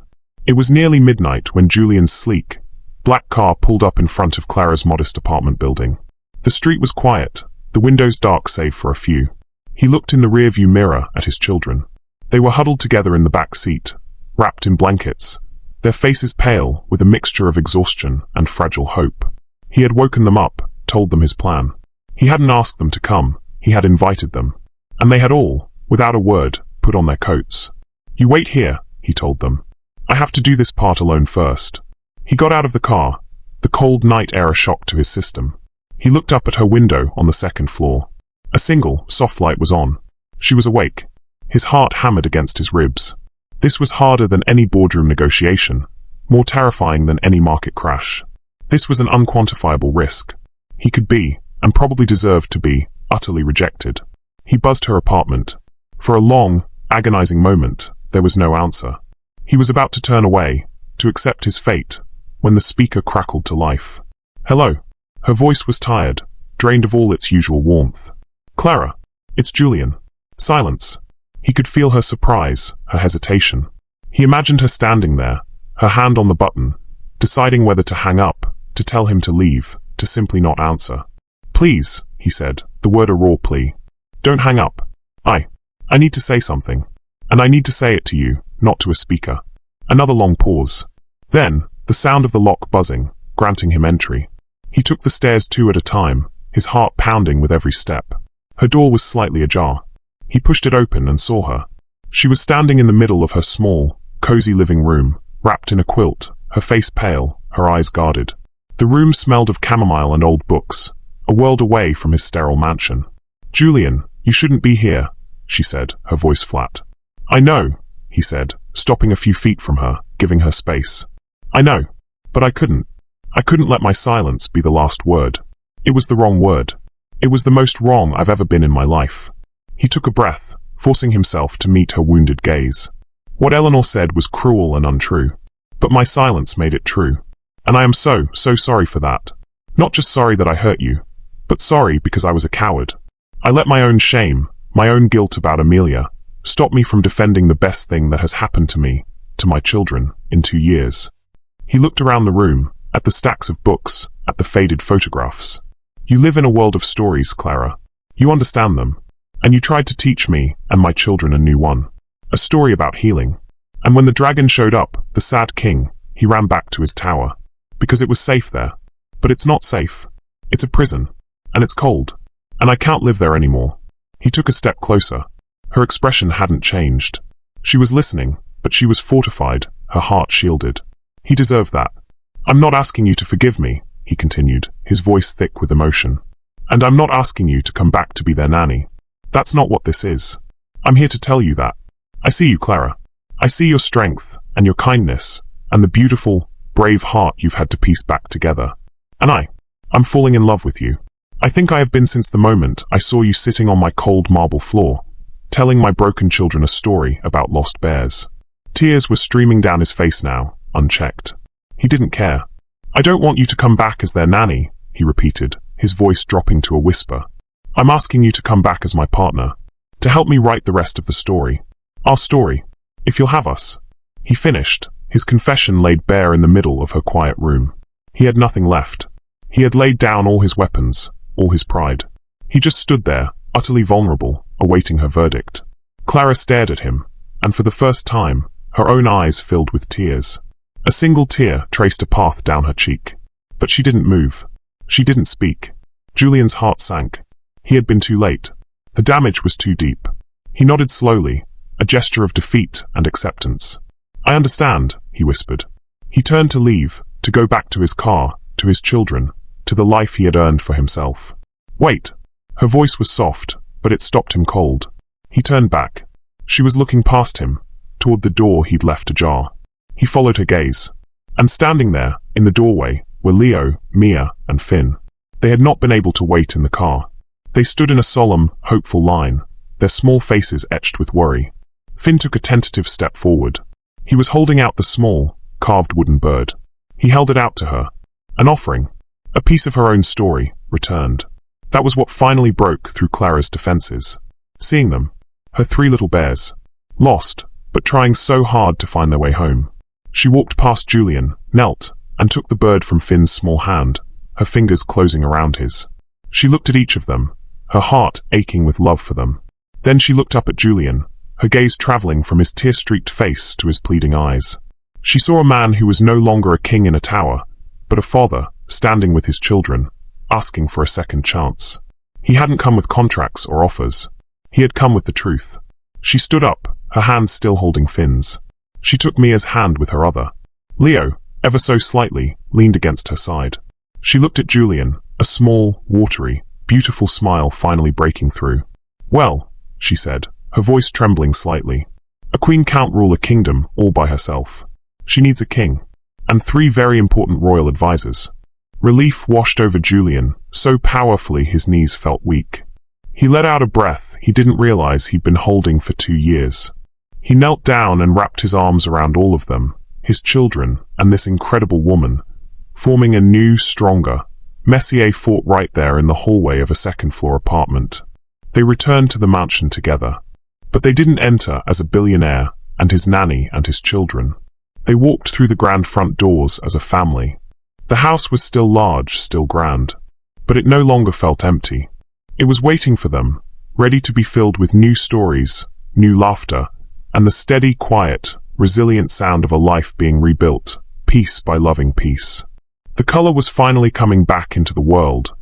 It was nearly midnight when Julian's sleek, black car pulled up in front of Clara's modest apartment building. The street was quiet, the windows dark save for a few. He looked in the rearview mirror at his children. They were huddled together in the back seat, wrapped in blankets, their faces pale with a mixture of exhaustion and fragile hope. He had woken them up, told them his plan. He hadn't asked them to come, he had invited them. And they had all, without a word, put on their coats. You wait here, he told them. I have to do this part alone first. He got out of the car, the cold night air a shock to his system. He looked up at her window on the second floor. A single, soft light was on. She was awake. His heart hammered against his ribs. This was harder than any boardroom negotiation, more terrifying than any market crash. This was an unquantifiable risk. He could be, and probably deserved to be, utterly rejected. He buzzed her apartment. For a long, agonizing moment, there was no answer. He was about to turn away, to accept his fate, when the speaker crackled to life. Hello. Her voice was tired, drained of all its usual warmth. Clara. It's Julian. Silence. He could feel her surprise, her hesitation. He imagined her standing there, her hand on the button, deciding whether to hang up, to tell him to leave, to simply not answer. Please, he said, the word a raw plea. Don't hang up. I need to say something. And I need to say it to you, not to a speaker. Another long pause. Then, the sound of the lock buzzing, granting him entry. He took the stairs 2 at a time, his heart pounding with every step. Her door was slightly ajar. He pushed it open and saw her. She was standing in the middle of her small, cozy living room, wrapped in a quilt, her face pale, her eyes guarded. The room smelled of chamomile and old books, a world away from his sterile mansion. Julian, you shouldn't be here, she said, her voice flat. I know, he said, stopping a few feet from her, giving her space. I know, but I couldn't. I couldn't let my silence be the last word. It was the wrong word. It was the most wrong I've ever been in my life. He took a breath, forcing himself to meet her wounded gaze. What Eleanor said was cruel and untrue. But my silence made it true. And I am so sorry for that. Not just sorry that I hurt you, but sorry because I was a coward. I let my own shame, my own guilt about Amelia, stop me from defending the best thing that has happened to me, to my children, in 2 years. He looked around the room, at the stacks of books, at the faded photographs. You live in a world of stories, Clara. You understand them. And you tried to teach me and my children a new one. A story about healing. And when the dragon showed up, the sad king, he ran back to his tower. Because it was safe there. But it's not safe. It's a prison. And it's cold. And I can't live there anymore. He took a step closer. Her expression hadn't changed. She was listening, but she was fortified, her heart shielded. He deserved that. I'm not asking you to forgive me, he continued, his voice thick with emotion. And I'm not asking you to come back to be their nanny. That's not what this is. I'm here to tell you that. I see you, Clara. I see your strength, and your kindness, and the beautiful, brave heart you've had to piece back together. And I'm falling in love with you. I think I have been since the moment I saw you sitting on my cold marble floor, telling my broken children a story about lost bears. Tears were streaming down his face now, unchecked. He didn't care. I don't want you to come back as their nanny, he repeated, his voice dropping to a whisper. I'm asking you to come back as my partner, to help me write the rest of the story. Our story, if you'll have us. He finished, his confession laid bare in the middle of her quiet room. He had nothing left. He had laid down all his weapons, all his pride. He just stood there, utterly vulnerable, awaiting her verdict. Clara stared at him, and for the first time, her own eyes filled with tears. A single tear traced a path down her cheek. But she didn't move. She didn't speak. Julian's heart sank. He had been too late. The damage was too deep. He nodded slowly, a gesture of defeat and acceptance. I understand, he whispered. He turned to leave, to go back to his car, to his children, to the life he had earned for himself. Wait. Her voice was soft, but it stopped him cold. He turned back. She was looking past him, toward the door he'd left ajar. He followed her gaze. And standing there, in the doorway, were Leo, Mia, and Finn. They had not been able to wait in the car. They stood in a solemn, hopeful line, their small faces etched with worry. Finn took a tentative step forward. He was holding out the small, carved wooden bird. He held it out to her. An offering. A piece of her own story, returned. That was what finally broke through Clara's defenses. Seeing them, her three little bears, lost, but trying so hard to find their way home. She walked past Julian, knelt, and took the bird from Finn's small hand, her fingers closing around his. She looked at each of them, her heart aching with love for them. Then she looked up at Julian, her gaze traveling from his tear-streaked face to his pleading eyes. She saw a man who was no longer a king in a tower, but a father, standing with his children, asking for a second chance. He hadn't come with contracts or offers. He had come with the truth. She stood up, her hand still holding Finn's. She took Mia's hand with her other. Leo, ever so slightly, leaned against her side. She looked at Julian, a small, watery, beautiful smile finally breaking through. Well, she said, her voice trembling slightly. A queen can't rule a kingdom all by herself. She needs a king. And 3 very important royal advisors. Relief washed over Julian, so powerfully his knees felt weak. He let out a breath he didn't realize he'd been holding for 2 years. He knelt down and wrapped his arms around all of them, his children, and this incredible woman, forming a new, stronger. Messier fought right there in the hallway of a second-floor apartment. They returned to the mansion together. But they didn't enter as a billionaire and his nanny and his children. They walked through the grand front doors as a family. The house was still large, still grand. But it no longer felt empty. It was waiting for them, ready to be filled with new stories, new laughter, and the steady, quiet, resilient sound of a life being rebuilt, piece by loving piece. The color was finally coming back into the world,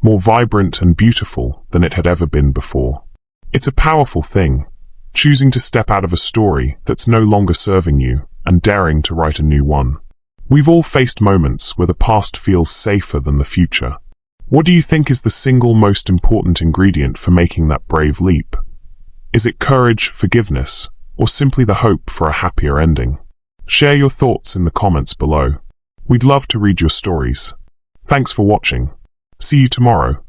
more vibrant and beautiful than it had ever been before. It's a powerful thing, choosing to step out of a story that's no longer serving you and daring to write a new one. We've all faced moments where the past feels safer than the future. What do you think is the single most important ingredient for making that brave leap? Is it courage, forgiveness, or simply the hope for a happier ending? Share your thoughts in the comments below. We'd love to read your stories. Thanks for watching. See you tomorrow.